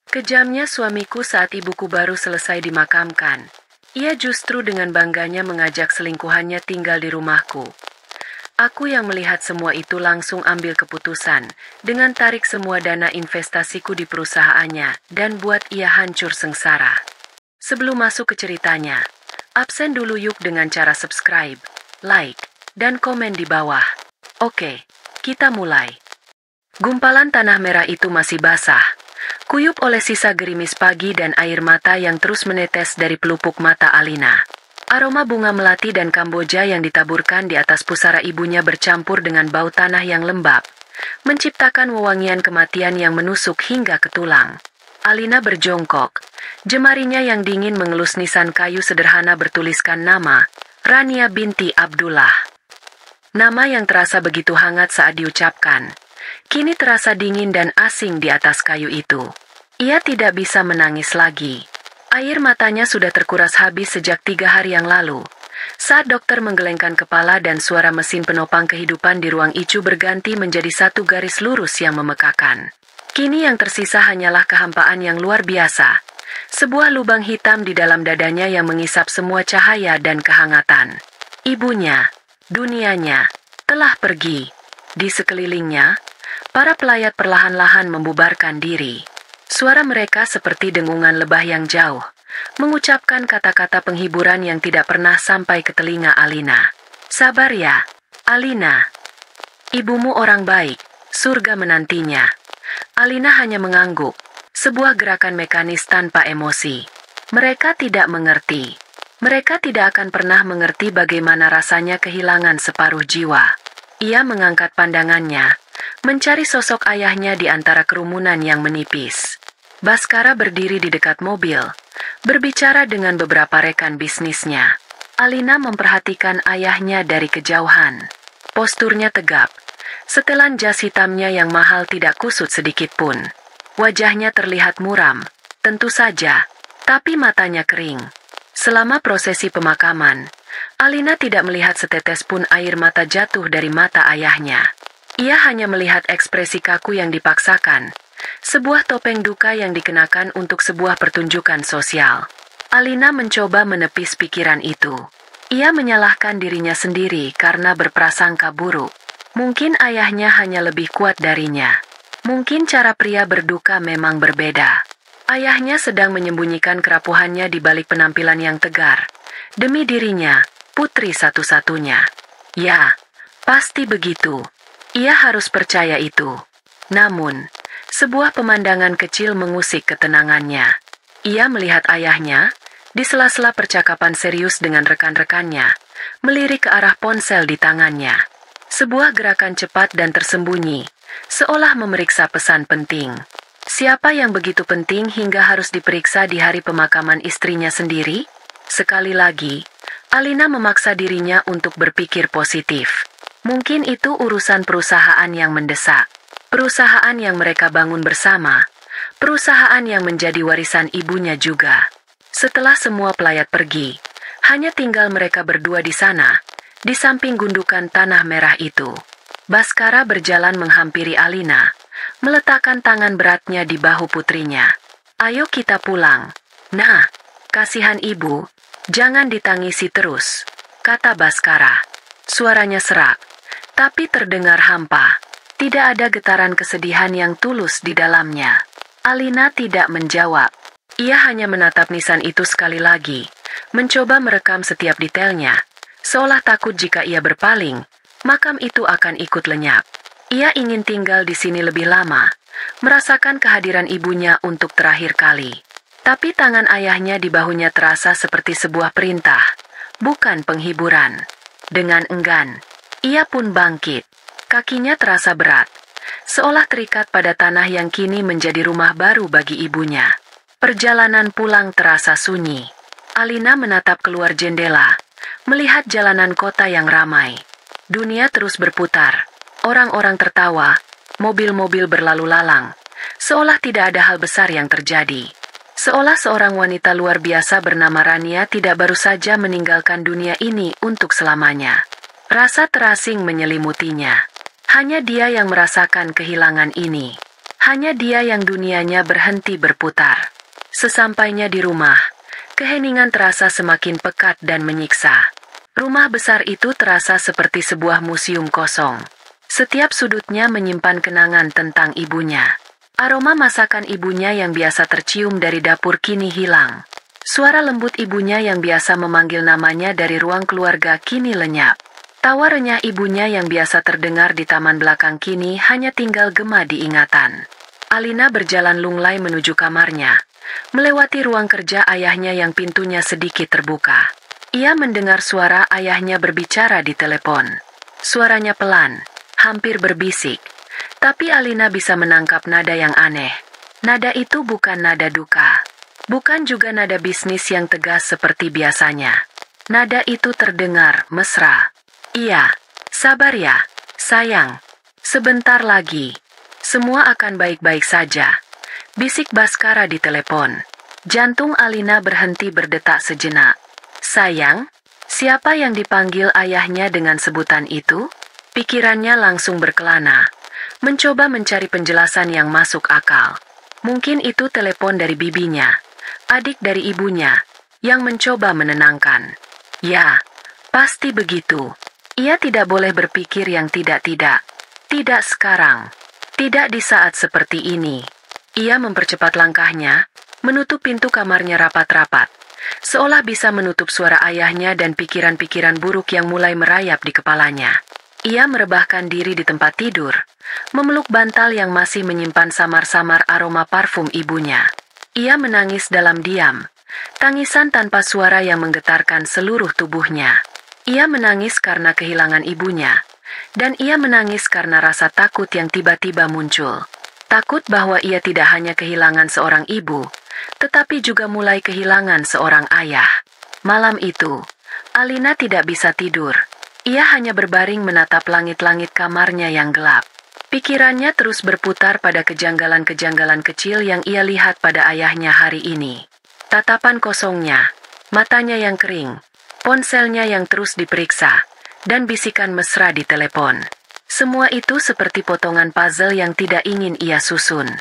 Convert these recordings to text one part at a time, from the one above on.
Kejamnya suamiku saat ibuku baru selesai dimakamkan. Ia justru dengan bangganya mengajak selingkuhannya tinggal di rumahku. Aku yang melihat semua itu langsung ambil keputusan, dengan tarik semua dana investasiku di perusahaannya, dan buat ia hancur sengsara. Sebelum masuk ke ceritanya, absen dulu yuk dengan cara subscribe, like, dan komen di bawah. Oke, kita mulai. Gumpalan tanah merah itu masih basah, kuyup oleh sisa gerimis pagi dan air mata yang terus menetes dari pelupuk mata Alina. Aroma bunga melati dan kamboja yang ditaburkan di atas pusara ibunya bercampur dengan bau tanah yang lembab, menciptakan wewangian kematian yang menusuk hingga ke tulang. Alina berjongkok, jemarinya yang dingin mengelus nisan kayu sederhana bertuliskan nama, Rania binti Abdullah. Nama yang terasa begitu hangat saat diucapkan, kini terasa dingin dan asing di atas kayu itu. Ia tidak bisa menangis lagi. Air matanya sudah terkuras habis sejak 3 hari yang lalu. Saat dokter menggelengkan kepala dan suara mesin penopang kehidupan di ruang ICU berganti menjadi satu garis lurus yang memekakan. Kini yang tersisa hanyalah kehampaan yang luar biasa. Sebuah lubang hitam di dalam dadanya yang mengisap semua cahaya dan kehangatan. Ibunya, dunianya, telah pergi. Di sekelilingnya, para pelayat perlahan-lahan membubarkan diri. Suara mereka seperti dengungan lebah yang jauh, mengucapkan kata-kata penghiburan yang tidak pernah sampai ke telinga Alina. Sabar ya, Alina. Ibumu orang baik, surga menantinya. Alina hanya mengangguk, sebuah gerakan mekanis tanpa emosi. Mereka tidak mengerti. Mereka tidak akan pernah mengerti bagaimana rasanya kehilangan separuh jiwa. Ia mengangkat pandangannya, mencari sosok ayahnya di antara kerumunan yang menipis. Baskara berdiri di dekat mobil, berbicara dengan beberapa rekan bisnisnya. Alina memperhatikan ayahnya dari kejauhan. Posturnya tegap, setelan jas hitamnya yang mahal tidak kusut sedikit pun. Wajahnya terlihat muram, tentu saja, tapi matanya kering. Selama prosesi pemakaman, Alina tidak melihat setetes pun air mata jatuh dari mata ayahnya. Ia hanya melihat ekspresi kaku yang dipaksakan, sebuah topeng duka yang dikenakan untuk sebuah pertunjukan sosial. Alina mencoba menepis pikiran itu. Ia menyalahkan dirinya sendiri karena berprasangka buruk. Mungkin ayahnya hanya lebih kuat darinya. Mungkin cara pria berduka memang berbeda. Ayahnya sedang menyembunyikan kerapuhannya di balik penampilan yang tegar. Demi dirinya, putri satu-satunya. Ya, pasti begitu. Ia harus percaya itu. Namun, sebuah pemandangan kecil mengusik ketenangannya. Ia melihat ayahnya, di sela-sela percakapan serius dengan rekan-rekannya, melirik ke arah ponsel di tangannya. Sebuah gerakan cepat dan tersembunyi, seolah memeriksa pesan penting. Siapa yang begitu penting hingga harus diperiksa di hari pemakaman istrinya sendiri? Sekali lagi, Alina memaksa dirinya untuk berpikir positif. Mungkin itu urusan perusahaan yang mendesak. Perusahaan yang mereka bangun bersama. Perusahaan yang menjadi warisan ibunya juga. Setelah semua pelayat pergi, hanya tinggal mereka berdua di sana, di samping gundukan tanah merah itu. Baskara berjalan menghampiri Alina, meletakkan tangan beratnya di bahu putrinya. Ayo kita pulang. Nah, kasihan ibu, jangan ditangisi terus, kata Baskara. Suaranya serak, tapi terdengar hampa. Tidak ada getaran kesedihan yang tulus di dalamnya. Alina tidak menjawab. Ia hanya menatap nisan itu sekali lagi, mencoba merekam setiap detailnya, seolah takut jika ia berpaling, makam itu akan ikut lenyap. Ia ingin tinggal di sini lebih lama, merasakan kehadiran ibunya untuk terakhir kali. Tapi tangan ayahnya di bahunya terasa seperti sebuah perintah, bukan penghiburan. Dengan enggan, ia pun bangkit. Kakinya terasa berat, seolah terikat pada tanah yang kini menjadi rumah baru bagi ibunya. Perjalanan pulang terasa sunyi. Alina menatap keluar jendela, melihat jalanan kota yang ramai. Dunia terus berputar, orang-orang tertawa, mobil-mobil berlalu lalang, seolah tidak ada hal besar yang terjadi. Seolah seorang wanita luar biasa bernama Rania tidak baru saja meninggalkan dunia ini untuk selamanya. Rasa terasing menyelimutinya. Hanya dia yang merasakan kehilangan ini. Hanya dia yang dunianya berhenti berputar. Sesampainya di rumah, keheningan terasa semakin pekat dan menyiksa. Rumah besar itu terasa seperti sebuah museum kosong. Setiap sudutnya menyimpan kenangan tentang ibunya. Aroma masakan ibunya yang biasa tercium dari dapur kini hilang. Suara lembut ibunya yang biasa memanggil namanya dari ruang keluarga kini lenyap. Tawa renyah ibunya yang biasa terdengar di taman belakang kini hanya tinggal gema di ingatan. Alina berjalan lunglai menuju kamarnya, melewati ruang kerja ayahnya yang pintunya sedikit terbuka. Ia mendengar suara ayahnya berbicara di telepon. Suaranya pelan, hampir berbisik. Tapi Alina bisa menangkap nada yang aneh. Nada itu bukan nada duka. Bukan juga nada bisnis yang tegas seperti biasanya. Nada itu terdengar mesra. Iya, sabar ya, sayang. Sebentar lagi. Semua akan baik-baik saja. Bisik Baskara di telepon. Jantung Alina berhenti berdetak sejenak. Sayang, siapa yang dipanggil ayahnya dengan sebutan itu? Pikirannya langsung berkelana. Mencoba mencari penjelasan yang masuk akal. Mungkin itu telepon dari bibinya, adik dari ibunya, yang mencoba menenangkan. Ya, pasti begitu. Ia tidak boleh berpikir yang tidak-tidak. Tidak sekarang. Tidak di saat seperti ini. Ia mempercepat langkahnya, menutup pintu kamarnya rapat-rapat. Seolah bisa menutup suara ayahnya dan pikiran-pikiran buruk yang mulai merayap di kepalanya. Ia merebahkan diri di tempat tidur, memeluk bantal yang masih menyimpan samar-samar aroma parfum ibunya. Ia menangis dalam diam, tangisan tanpa suara yang menggetarkan seluruh tubuhnya. Ia menangis karena kehilangan ibunya, dan ia menangis karena rasa takut yang tiba-tiba muncul. Takut bahwa ia tidak hanya kehilangan seorang ibu, tetapi juga mulai kehilangan seorang ayah. Malam itu, Alina tidak bisa tidur. Ia hanya berbaring menatap langit-langit kamarnya yang gelap. Pikirannya terus berputar pada kejanggalan-kejanggalan kecil yang ia lihat pada ayahnya hari ini. Tatapan kosongnya, matanya yang kering, ponselnya yang terus diperiksa, dan bisikan mesra di telepon. Semua itu seperti potongan puzzle yang tidak ingin ia susun.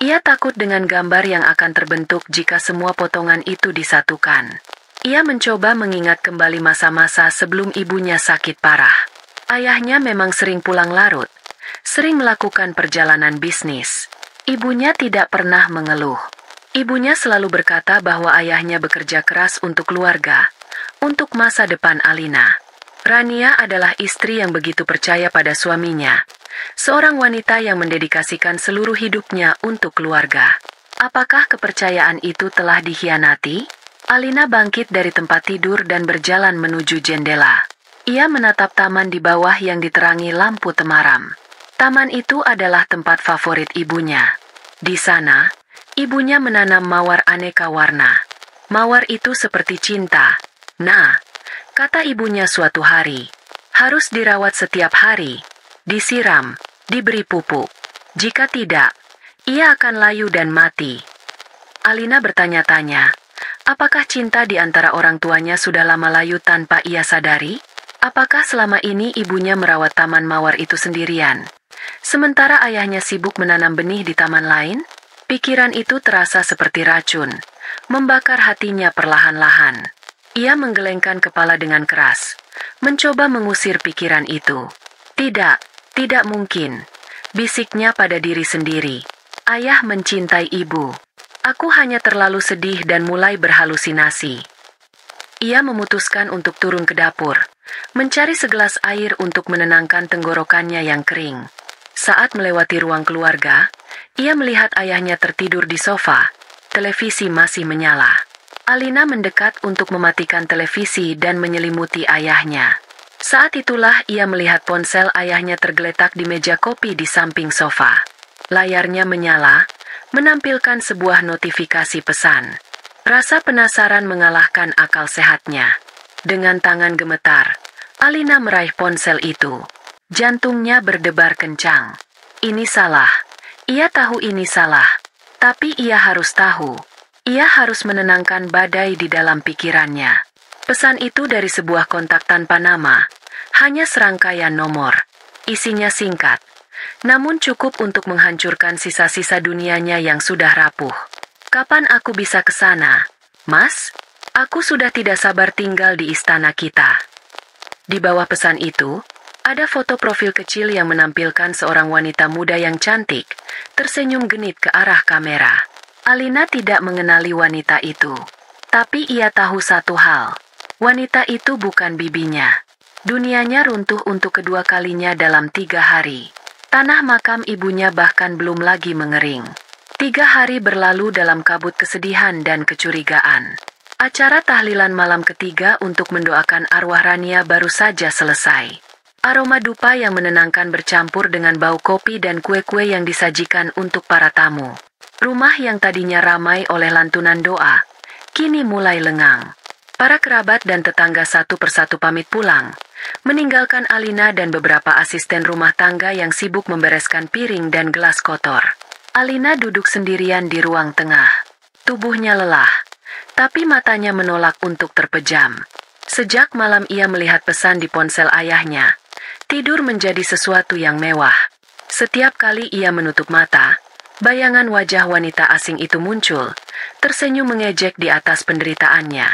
Ia takut dengan gambar yang akan terbentuk jika semua potongan itu disatukan. Ia mencoba mengingat kembali masa-masa sebelum ibunya sakit parah. Ayahnya memang sering pulang larut, sering melakukan perjalanan bisnis. Ibunya tidak pernah mengeluh. Ibunya selalu berkata bahwa ayahnya bekerja keras untuk keluarga, untuk masa depan Alina. Rania adalah istri yang begitu percaya pada suaminya. Seorang wanita yang mendedikasikan seluruh hidupnya untuk keluarga. Apakah kepercayaan itu telah dikhianati? Alina bangkit dari tempat tidur dan berjalan menuju jendela. Ia menatap taman di bawah yang diterangi lampu temaram. Taman itu adalah tempat favorit ibunya. Di sana, ibunya menanam mawar aneka warna. Mawar itu seperti cinta. Nah, kata ibunya suatu hari, harus dirawat setiap hari, disiram, diberi pupuk. Jika tidak, ia akan layu dan mati. Alina bertanya-tanya, apakah cinta di antara orang tuanya sudah lama layu tanpa ia sadari? Apakah selama ini ibunya merawat taman mawar itu sendirian, sementara ayahnya sibuk menanam benih di taman lain? Pikiran itu terasa seperti racun, membakar hatinya perlahan-lahan. Ia menggelengkan kepala dengan keras, mencoba mengusir pikiran itu. Tidak, tidak mungkin, bisiknya pada diri sendiri. Ayah mencintai ibu. Aku hanya terlalu sedih dan mulai berhalusinasi. Ia memutuskan untuk turun ke dapur, mencari segelas air untuk menenangkan tenggorokannya yang kering. Saat melewati ruang keluarga, ia melihat ayahnya tertidur di sofa. Televisi masih menyala. Alina mendekat untuk mematikan televisi dan menyelimuti ayahnya. Saat itulah ia melihat ponsel ayahnya tergeletak di meja kopi di samping sofa. Layarnya menyala, menampilkan sebuah notifikasi pesan. Rasa penasaran mengalahkan akal sehatnya. Dengan tangan gemetar, Alina meraih ponsel itu. Jantungnya berdebar kencang. Ini salah. Ia tahu ini salah. Tapi ia harus tahu. Ia harus menenangkan badai di dalam pikirannya. Pesan itu dari sebuah kontak tanpa nama. Hanya serangkaian nomor. Isinya singkat. namun cukup untuk menghancurkan sisa-sisa dunianya yang sudah rapuh. Kapan aku bisa ke sana, Mas? Aku sudah tidak sabar tinggal di istana kita. Di bawah pesan itu, ada foto profil kecil yang menampilkan seorang wanita muda yang cantik, tersenyum genit ke arah kamera. Alina tidak mengenali wanita itu, tapi ia tahu satu hal. Wanita itu bukan bibinya. Dunianya runtuh untuk kedua kalinya dalam 3 hari. Tanah makam ibunya bahkan belum lagi mengering. 3 hari berlalu dalam kabut kesedihan dan kecurigaan. Acara tahlilan malam ketiga untuk mendoakan arwah Rania baru saja selesai. Aroma dupa yang menenangkan bercampur dengan bau kopi dan kue-kue yang disajikan untuk para tamu. Rumah yang tadinya ramai oleh lantunan doa, kini mulai lengang. Para kerabat dan tetangga satu persatu pamit pulang, meninggalkan Alina dan beberapa asisten rumah tangga yang sibuk membereskan piring dan gelas kotor. Alina duduk sendirian di ruang tengah. Tubuhnya lelah, tapi matanya menolak untuk terpejam. Sejak malam ia melihat pesan di ponsel ayahnya. Tidur menjadi sesuatu yang mewah. Setiap kali ia menutup mata, bayangan wajah wanita asing itu muncul, tersenyum mengejek di atas penderitaannya.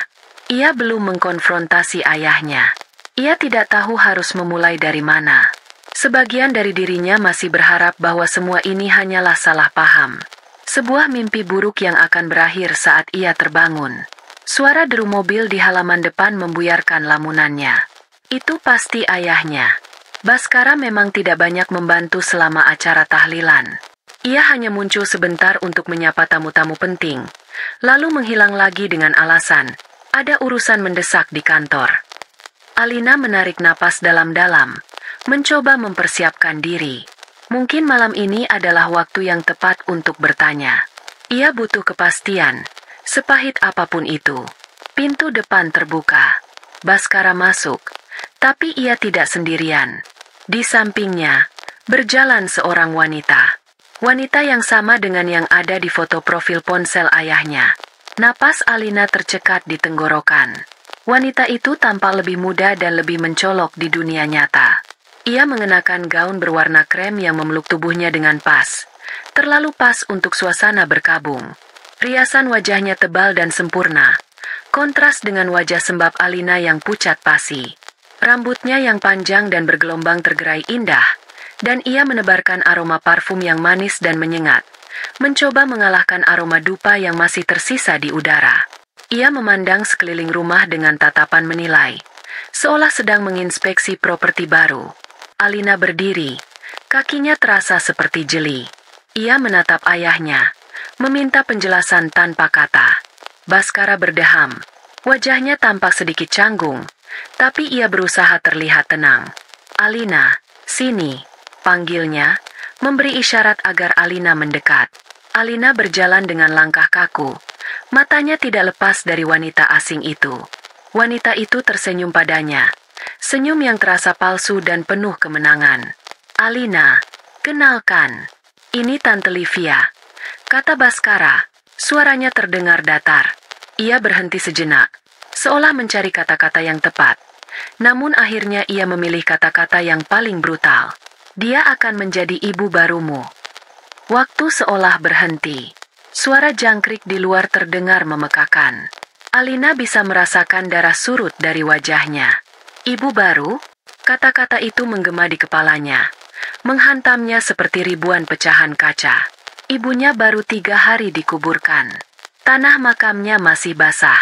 Ia belum mengkonfrontasi ayahnya. Ia tidak tahu harus memulai dari mana. Sebagian dari dirinya masih berharap bahwa semua ini hanyalah salah paham. Sebuah mimpi buruk yang akan berakhir saat ia terbangun. Suara deru mobil di halaman depan membuyarkan lamunannya. Itu pasti ayahnya. Baskara memang tidak banyak membantu selama acara tahlilan. Ia hanya muncul sebentar untuk menyapa tamu-tamu penting, lalu menghilang lagi dengan alasan, ada urusan mendesak di kantor. Alina menarik napas dalam-dalam, mencoba mempersiapkan diri. Mungkin malam ini adalah waktu yang tepat untuk bertanya. Ia butuh kepastian, sepahit apapun itu. Pintu depan terbuka. Baskara masuk, tapi ia tidak sendirian. Di sampingnya, berjalan seorang wanita. Wanita yang sama dengan yang ada di foto profil ponsel ayahnya. Napas Alina tercekat di tenggorokan. Wanita itu tampak lebih muda dan lebih mencolok di dunia nyata. Ia mengenakan gaun berwarna krem yang memeluk tubuhnya dengan pas. Terlalu pas untuk suasana berkabung. Riasan wajahnya tebal dan sempurna. Kontras dengan wajah sembab Alina yang pucat pasi. Rambutnya yang panjang dan bergelombang tergerai indah, dan ia menebarkan aroma parfum yang manis dan menyengat, mencoba mengalahkan aroma dupa yang masih tersisa di udara. Ia memandang sekeliling rumah dengan tatapan menilai, seolah sedang menginspeksi properti baru. Alina berdiri, kakinya terasa seperti jeli. Ia menatap ayahnya, meminta penjelasan tanpa kata. Baskara berdeham, wajahnya tampak sedikit canggung, tapi ia berusaha terlihat tenang. Alina, sini, panggilnya, memberi isyarat agar Alina mendekat. Alina berjalan dengan langkah kaku, matanya tidak lepas dari wanita asing itu. Wanita itu tersenyum padanya, senyum yang terasa palsu dan penuh kemenangan. Alina, kenalkan, ini Tante Livia, kata Baskara, suaranya terdengar datar. Ia berhenti sejenak, seolah mencari kata-kata yang tepat. Namun akhirnya ia memilih kata-kata yang paling brutal. Dia akan menjadi ibu barumu. Waktu seolah berhenti. Suara jangkrik di luar terdengar memekakan. Alina bisa merasakan darah surut dari wajahnya. Ibu baru? Kata-kata itu menggema di kepalanya, menghantamnya seperti ribuan pecahan kaca. Ibunya baru 3 hari dikuburkan. Tanah makamnya masih basah.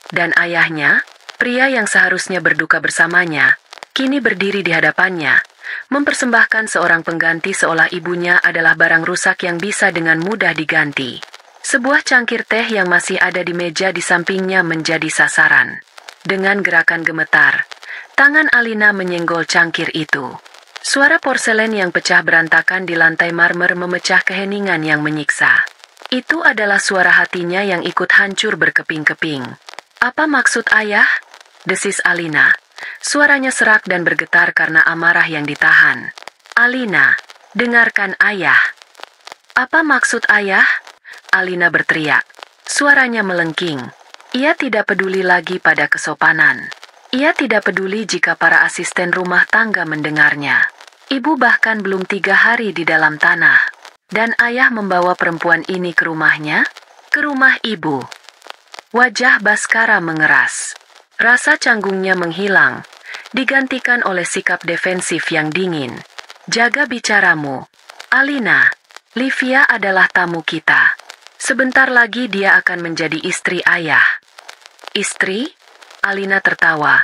Dan ayahnya, pria yang seharusnya berduka bersamanya, kini berdiri di hadapannya, mempersembahkan seorang pengganti seolah ibunya adalah barang rusak yang bisa dengan mudah diganti. Sebuah cangkir teh yang masih ada di meja di sampingnya menjadi sasaran. Dengan gerakan gemetar, tangan Alina menyenggol cangkir itu. Suara porselen yang pecah berantakan di lantai marmer memecah keheningan yang menyiksa. Itu adalah suara hatinya yang ikut hancur berkeping-keping. Apa maksud ayah? Desis Alina. Suaranya serak dan bergetar karena amarah yang ditahan. Alina, dengarkan ayah. Apa maksud ayah? Alina berteriak. Suaranya melengking. Ia tidak peduli lagi pada kesopanan. Ia tidak peduli jika para asisten rumah tangga mendengarnya. Ibu bahkan belum 3 hari di dalam tanah. Dan ayah membawa perempuan ini ke rumahnya? Ke rumah ibu. Wajah Baskara mengeras. Rasa canggungnya menghilang, digantikan oleh sikap defensif yang dingin. Jaga bicaramu. Alina, Livia adalah tamu kita. Sebentar lagi dia akan menjadi istri ayah. Istri? Alina tertawa.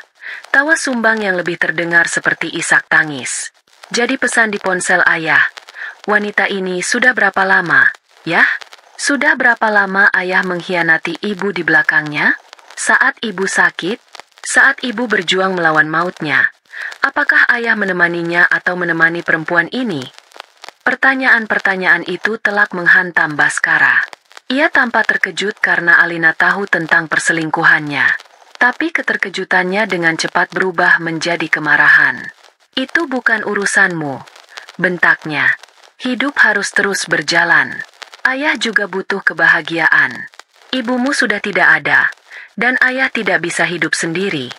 Tawa sumbang yang lebih terdengar seperti isak tangis. Jadi pesan di ponsel ayah. Wanita ini sudah berapa lama? Yah? Sudah berapa lama ayah mengkhianati ibu di belakangnya? Saat ibu sakit? Saat ibu berjuang melawan mautnya? Apakah ayah menemaninya atau menemani perempuan ini? Pertanyaan-pertanyaan itu telak menghantam Baskara. Ia tampak terkejut karena Alina tahu tentang perselingkuhannya. Tapi keterkejutannya dengan cepat berubah menjadi kemarahan. Itu bukan urusanmu, bentaknya. Hidup harus terus berjalan. Ayah juga butuh kebahagiaan. Ibumu sudah tidak ada, dan ayah tidak bisa hidup sendiri.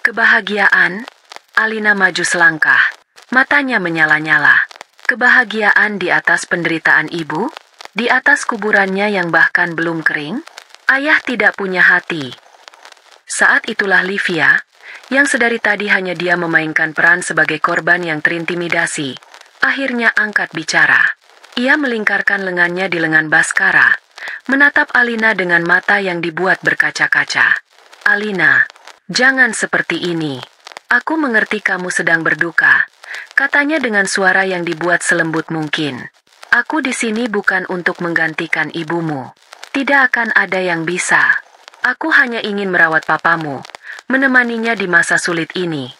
Kebahagiaan? Alina maju selangkah. Matanya menyala-nyala. Kebahagiaan di atas penderitaan ibu? Di atas kuburannya yang bahkan belum kering? Ayah tidak punya hati. Saat itulah Livia, yang sedari tadi hanya dia memainkan peran sebagai korban yang terintimidasi, akhirnya angkat bicara. Ia melingkarkan lengannya di lengan Baskara, menatap Alina dengan mata yang dibuat berkaca-kaca. Alina, jangan seperti ini. Aku mengerti kamu sedang berduka, katanya dengan suara yang dibuat selembut mungkin. Aku di sini bukan untuk menggantikan ibumu. Tidak akan ada yang bisa. Aku hanya ingin merawat papamu, menemaninya di masa sulit ini.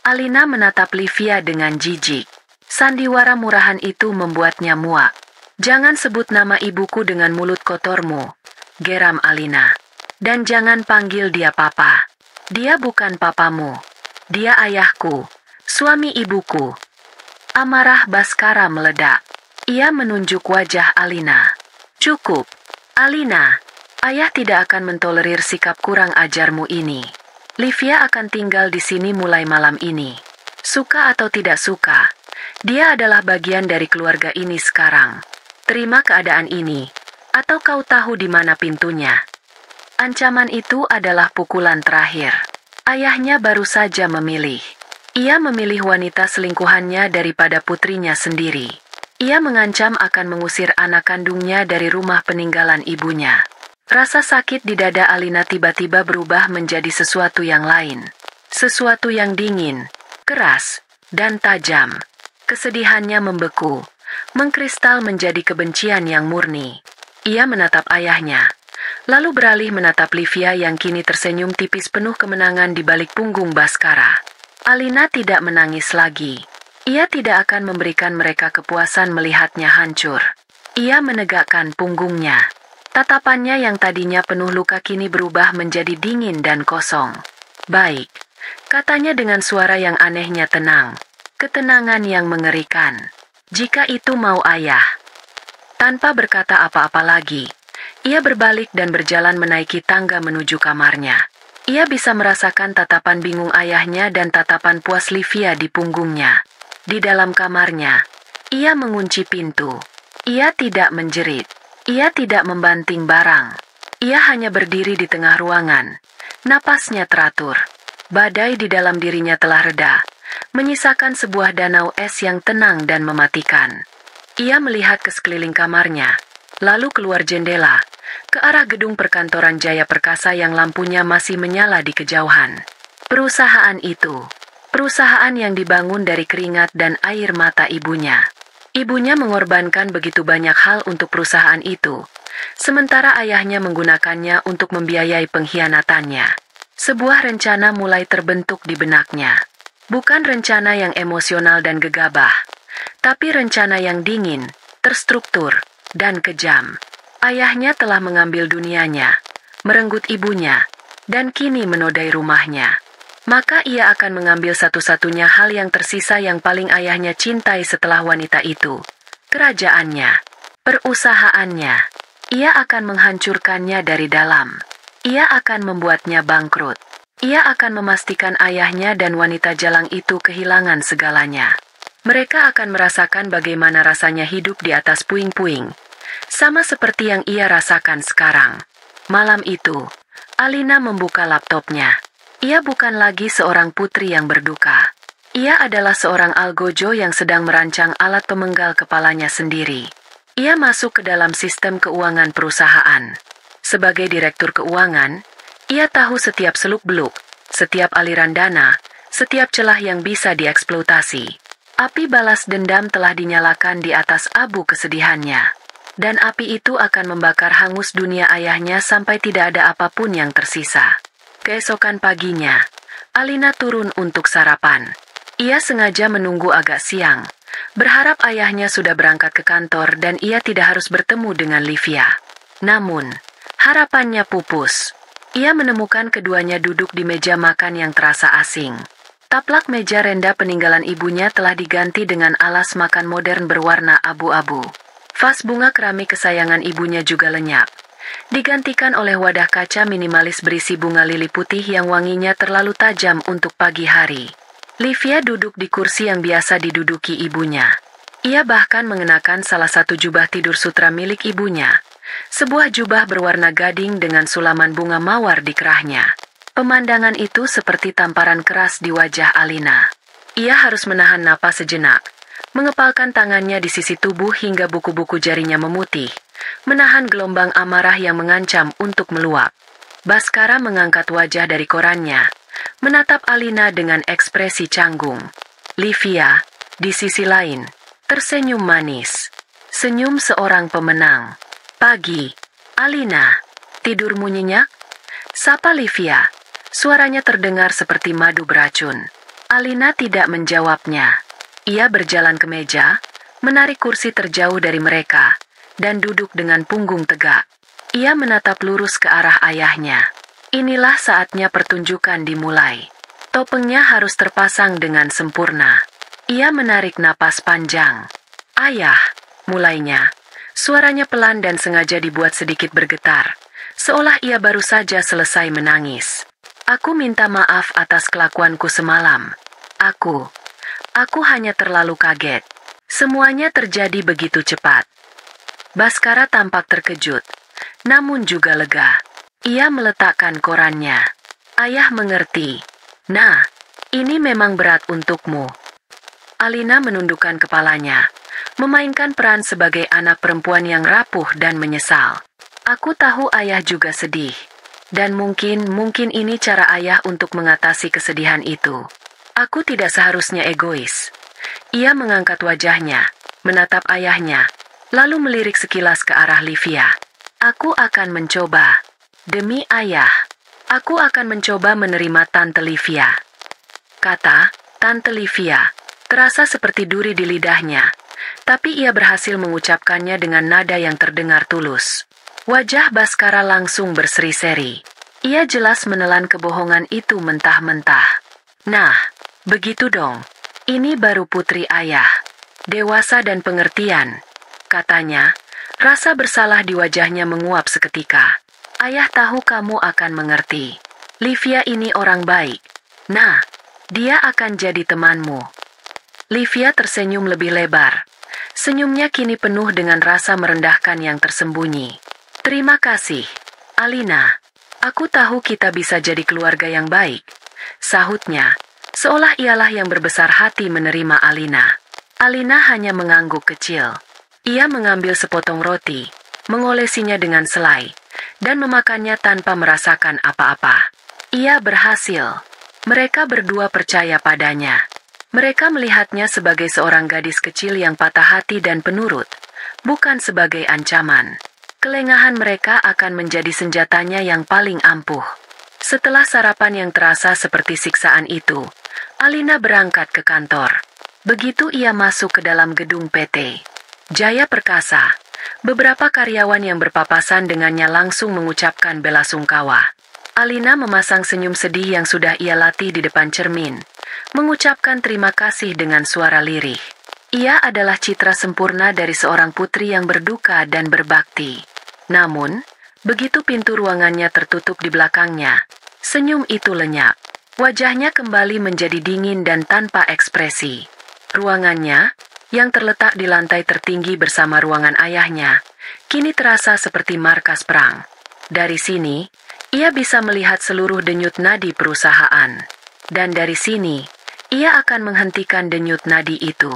Alina menatap Livia dengan jijik. Sandiwara murahan itu membuatnya muak. Jangan sebut nama ibuku dengan mulut kotormu, geram Alina. Dan jangan panggil dia papa. Dia bukan papamu. Dia ayahku, suami ibuku. Amarah Baskara meledak. Ia menunjuk wajah Alina. Cukup, Alina. Ayah tidak akan mentolerir sikap kurang ajarmu ini. Livia akan tinggal di sini mulai malam ini. Suka atau tidak suka, dia adalah bagian dari keluarga ini sekarang. Terima keadaan ini, atau kau tahu di mana pintunya. Ancaman itu adalah pukulan terakhir. Ayahnya baru saja memilih. Ia memilih wanita selingkuhannya daripada putrinya sendiri. Ia mengancam akan mengusir anak kandungnya dari rumah peninggalan ibunya. Rasa sakit di dada Alina tiba-tiba berubah menjadi sesuatu yang lain. Sesuatu yang dingin, keras, dan tajam. Kesedihannya membeku, mengkristal menjadi kebencian yang murni. Ia menatap ayahnya, lalu beralih menatap Livia yang kini tersenyum tipis penuh kemenangan di balik punggung Baskara. Alina tidak menangis lagi. Ia tidak akan memberikan mereka kepuasan melihatnya hancur. Ia menegakkan punggungnya. Tatapannya yang tadinya penuh luka kini berubah menjadi dingin dan kosong. Baik, katanya dengan suara yang anehnya tenang. Ketenangan yang mengerikan. Jika itu mau ayah. Tanpa berkata apa-apa lagi, ia berbalik dan berjalan menaiki tangga menuju kamarnya. Ia bisa merasakan tatapan bingung ayahnya dan tatapan puas Livia di punggungnya. Di dalam kamarnya, ia mengunci pintu. Ia tidak menjerit. Ia tidak membanting barang. Ia hanya berdiri di tengah ruangan. Napasnya teratur. Badai di dalam dirinya telah reda, menyisakan sebuah danau es yang tenang dan mematikan. Ia melihat ke sekeliling kamarnya, lalu keluar jendela, ke arah gedung perkantoran Jaya Perkasa yang lampunya masih menyala di kejauhan. Perusahaan itu, perusahaan yang dibangun dari keringat dan air mata ibunya. Ibunya mengorbankan begitu banyak hal untuk perusahaan itu, sementara ayahnya menggunakannya untuk membiayai pengkhianatannya. Sebuah rencana mulai terbentuk di benaknya. Bukan rencana yang emosional dan gegabah, tapi rencana yang dingin, terstruktur, dan kejam. Ayahnya telah mengambil dunianya, merenggut ibunya, dan kini menodai rumahnya. Maka ia akan mengambil satu-satunya hal yang tersisa yang paling ayahnya cintai setelah wanita itu. Kerajaannya, perusahaannya. Ia akan menghancurkannya dari dalam. Ia akan membuatnya bangkrut. Ia akan memastikan ayahnya dan wanita jalang itu kehilangan segalanya. Mereka akan merasakan bagaimana rasanya hidup di atas puing-puing. Sama seperti yang ia rasakan sekarang. Malam itu, Alina membuka laptopnya. Ia bukan lagi seorang putri yang berduka. Ia adalah seorang algojo yang sedang merancang alat pemenggal kepalanya sendiri. Ia masuk ke dalam sistem keuangan perusahaan. Sebagai direktur keuangan, ia tahu setiap seluk-beluk, setiap aliran dana, setiap celah yang bisa dieksploitasi. Api balas dendam telah dinyalakan di atas abu kesedihannya. Dan api itu akan membakar hangus dunia ayahnya sampai tidak ada apapun yang tersisa. Keesokan paginya, Alina turun untuk sarapan. Ia sengaja menunggu agak siang, berharap ayahnya sudah berangkat ke kantor dan ia tidak harus bertemu dengan Livia. Namun, harapannya pupus. Ia menemukan keduanya duduk di meja makan yang terasa asing. Taplak meja renda peninggalan ibunya telah diganti dengan alas makan modern berwarna abu-abu. Vas bunga keramik kesayangan ibunya juga lenyap. Digantikan oleh wadah kaca minimalis berisi bunga lili putih yang wanginya terlalu tajam untuk pagi hari. Livia duduk di kursi yang biasa diduduki ibunya. Ia bahkan mengenakan salah satu jubah tidur sutra milik ibunya. Sebuah jubah berwarna gading dengan sulaman bunga mawar di kerahnya. Pemandangan itu seperti tamparan keras di wajah Alina. Ia harus menahan napas sejenak, mengepalkan tangannya di sisi tubuh hingga buku-buku jarinya memutih, menahan gelombang amarah yang mengancam untuk meluap. Baskara mengangkat wajah dari korannya, menatap Alina dengan ekspresi canggung. Livia, di sisi lain, tersenyum manis. Senyum seorang pemenang. Pagi, Alina, tidurmu nyenyak? Sapa Livia. Suaranya terdengar seperti madu beracun. Alina tidak menjawabnya. Ia berjalan ke meja, menarik kursi terjauh dari mereka, dan duduk dengan punggung tegak. Ia menatap lurus ke arah ayahnya. Inilah saatnya pertunjukan dimulai. Topengnya harus terpasang dengan sempurna. Ia menarik napas panjang. Ayah, mulainya. Suaranya pelan dan sengaja dibuat sedikit bergetar, seolah ia baru saja selesai menangis. Aku minta maaf atas kelakuanku semalam. Aku hanya terlalu kaget. Semuanya terjadi begitu cepat. Baskara tampak terkejut, namun juga lega. Ia meletakkan korannya. Ayah mengerti. Nah, ini memang berat untukmu. Alina menundukkan kepalanya, memainkan peran sebagai anak perempuan yang rapuh dan menyesal. Aku tahu ayah juga sedih. Dan mungkin ini cara ayah untuk mengatasi kesedihan itu. Aku tidak seharusnya egois. Ia mengangkat wajahnya, menatap ayahnya, lalu melirik sekilas ke arah Livia. Aku akan mencoba. Demi ayah, aku akan mencoba menerima Tante Livia. Kata Tante Livia, terasa seperti duri di lidahnya, tapi ia berhasil mengucapkannya dengan nada yang terdengar tulus. Wajah Baskara langsung berseri-seri. Ia jelas menelan kebohongan itu mentah-mentah. Nah, begitu dong. Ini baru putri ayah. Dewasa dan pengertian. Katanya, rasa bersalah di wajahnya menguap seketika. Ayah tahu kamu akan mengerti. Livia ini orang baik. Nah, dia akan jadi temanmu. Livia tersenyum lebih lebar. Senyumnya kini penuh dengan rasa merendahkan yang tersembunyi. Terima kasih, Alina. Aku tahu kita bisa jadi keluarga yang baik. Sahutnya, seolah ialah yang berbesar hati menerima Alina. Alina hanya mengangguk kecil. Ia mengambil sepotong roti, mengolesinya dengan selai, dan memakannya tanpa merasakan apa-apa. Ia berhasil. Mereka berdua percaya padanya. Mereka melihatnya sebagai seorang gadis kecil yang patah hati dan penurut, bukan sebagai ancaman. Kelengahan mereka akan menjadi senjatanya yang paling ampuh. Setelah sarapan yang terasa seperti siksaan itu, Alina berangkat ke kantor. Begitu ia masuk ke dalam gedung PT Jaya Perkasa, beberapa karyawan yang berpapasan dengannya langsung mengucapkan bela sungkawa. Alina memasang senyum sedih yang sudah ia latih di depan cermin, mengucapkan terima kasih dengan suara lirih. Ia adalah citra sempurna dari seorang putri yang berduka dan berbakti. Namun, begitu pintu ruangannya tertutup di belakangnya, senyum itu lenyap. Wajahnya kembali menjadi dingin dan tanpa ekspresi. Ruangannya, yang terletak di lantai tertinggi bersama ruangan ayahnya, kini terasa seperti markas perang. Dari sini, ia bisa melihat seluruh denyut nadi perusahaan. Dan dari sini, ia akan menghentikan denyut nadi itu.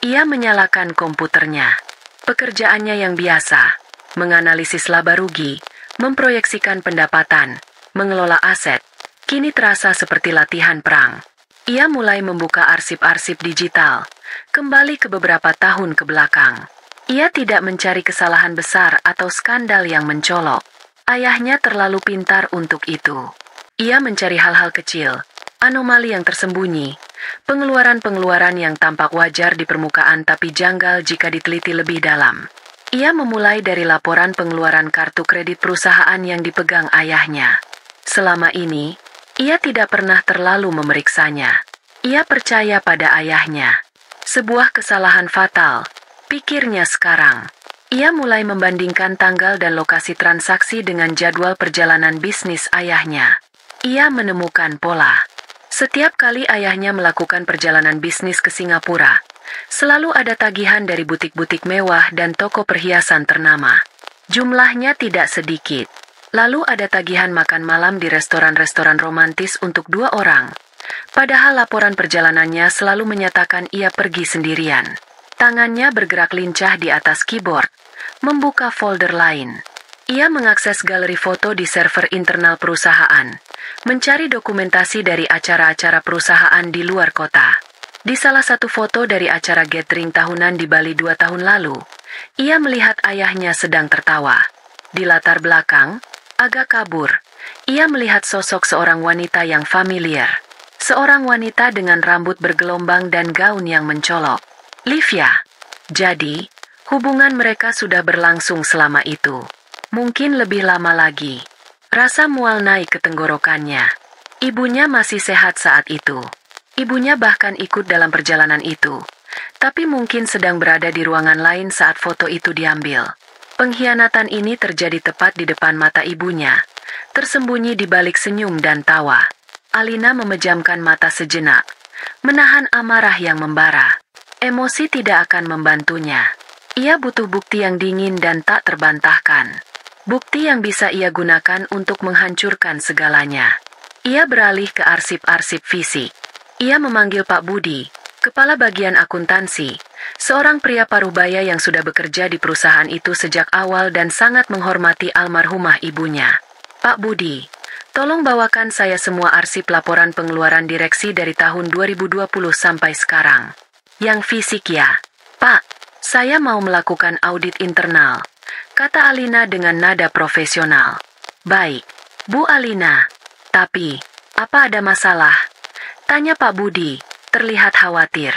Ia menyalakan komputernya. Pekerjaannya yang biasa, menganalisis laba rugi, memproyeksikan pendapatan, mengelola aset, kini terasa seperti latihan perang. Ia mulai membuka arsip-arsip digital, kembali ke beberapa tahun ke belakang. Ia tidak mencari kesalahan besar atau skandal yang mencolok. Ayahnya terlalu pintar untuk itu. Ia mencari hal-hal kecil, anomali yang tersembunyi, pengeluaran-pengeluaran yang tampak wajar di permukaan tapi janggal jika diteliti lebih dalam. Ia memulai dari laporan pengeluaran kartu kredit perusahaan yang dipegang ayahnya. Selama ini, ia tidak pernah terlalu memeriksanya. Ia percaya pada ayahnya. Sebuah kesalahan fatal, pikirnya sekarang. Ia mulai membandingkan tanggal dan lokasi transaksi dengan jadwal perjalanan bisnis ayahnya. Ia menemukan pola. Setiap kali ayahnya melakukan perjalanan bisnis ke Singapura, selalu ada tagihan dari butik-butik mewah dan toko perhiasan ternama. Jumlahnya tidak sedikit. Lalu ada tagihan makan malam di restoran-restoran romantis untuk 2 orang. Padahal laporan perjalanannya selalu menyatakan ia pergi sendirian. Tangannya bergerak lincah di atas keyboard, membuka folder lain. Ia mengakses galeri foto di server internal perusahaan, mencari dokumentasi dari acara-acara perusahaan di luar kota. Di salah satu foto dari acara gathering tahunan di Bali 2 tahun lalu, ia melihat ayahnya sedang tertawa. Di latar belakang, agak kabur, ia melihat sosok seorang wanita yang familiar. Seorang wanita dengan rambut bergelombang dan gaun yang mencolok. Livia. Jadi, hubungan mereka sudah berlangsung selama itu. Mungkin lebih lama lagi. Rasa mual naik ke tenggorokannya. Ibunya masih sehat saat itu. Ibunya bahkan ikut dalam perjalanan itu. Tapi mungkin sedang berada di ruangan lain saat foto itu diambil. Pengkhianatan ini terjadi tepat di depan mata ibunya, tersembunyi di balik senyum dan tawa. Alina memejamkan mata sejenak, menahan amarah yang membara. Emosi tidak akan membantunya. Ia butuh bukti yang dingin dan tak terbantahkan. Bukti yang bisa ia gunakan untuk menghancurkan segalanya. Ia beralih ke arsip-arsip fisik. Ia memanggil Pak Budi, kepala bagian akuntansi, seorang pria parubaya yang sudah bekerja di perusahaan itu sejak awal dan sangat menghormati almarhumah ibunya. Pak Budi, tolong bawakan saya semua arsip laporan pengeluaran direksi dari tahun 2020 sampai sekarang. Yang fisik ya. Pak, saya mau melakukan audit internal, kata Alina dengan nada profesional. Baik, Bu Alina. Tapi, apa ada masalah? Tanya Pak Budi, terlihat khawatir.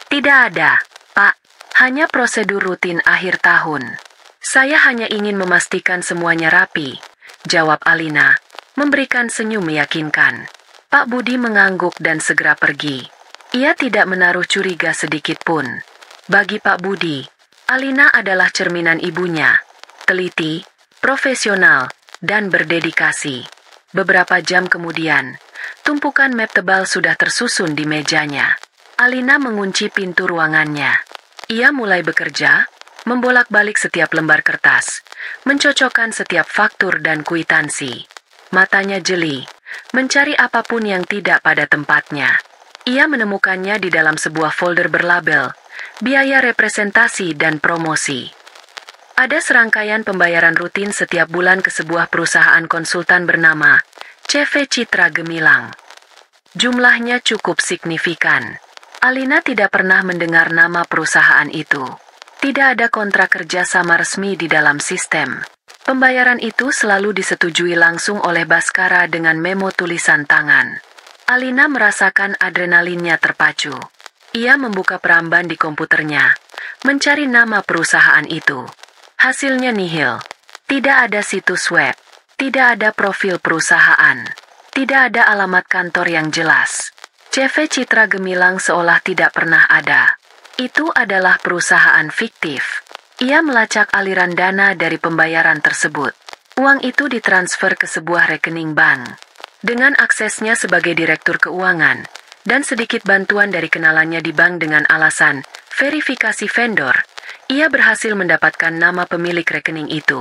Tidak ada, Pak. Hanya prosedur rutin akhir tahun. Saya hanya ingin memastikan semuanya rapi, jawab Alina, memberikan senyum meyakinkan. Pak Budi mengangguk dan segera pergi. Ia tidak menaruh curiga sedikit pun. Bagi Pak Budi, Alina adalah cerminan ibunya. Teliti, profesional, dan berdedikasi. Beberapa jam kemudian, tumpukan map tebal sudah tersusun di mejanya. Alina mengunci pintu ruangannya. Ia mulai bekerja, membolak-balik setiap lembar kertas, mencocokkan setiap faktur dan kwitansi. Matanya jeli, mencari apapun yang tidak pada tempatnya. Ia menemukannya di dalam sebuah folder berlabel, biaya representasi dan promosi. Ada serangkaian pembayaran rutin setiap bulan ke sebuah perusahaan konsultan bernama CV Citra Gemilang. Jumlahnya cukup signifikan. Alina tidak pernah mendengar nama perusahaan itu. Tidak ada kontrak kerja sama resmi di dalam sistem. Pembayaran itu selalu disetujui langsung oleh Baskara dengan memo tulisan tangan. Alina merasakan adrenalinnya terpacu. Ia membuka peramban di komputernya, mencari nama perusahaan itu. Hasilnya nihil. Tidak ada situs web, tidak ada profil perusahaan, tidak ada alamat kantor yang jelas. CV Citra Gemilang seolah tidak pernah ada. Itu adalah perusahaan fiktif. Ia melacak aliran dana dari pembayaran tersebut. Uang itu ditransfer ke sebuah rekening bank. Dengan aksesnya sebagai direktur keuangan, dan sedikit bantuan dari kenalannya di bank dengan alasan verifikasi vendor, ia berhasil mendapatkan nama pemilik rekening itu.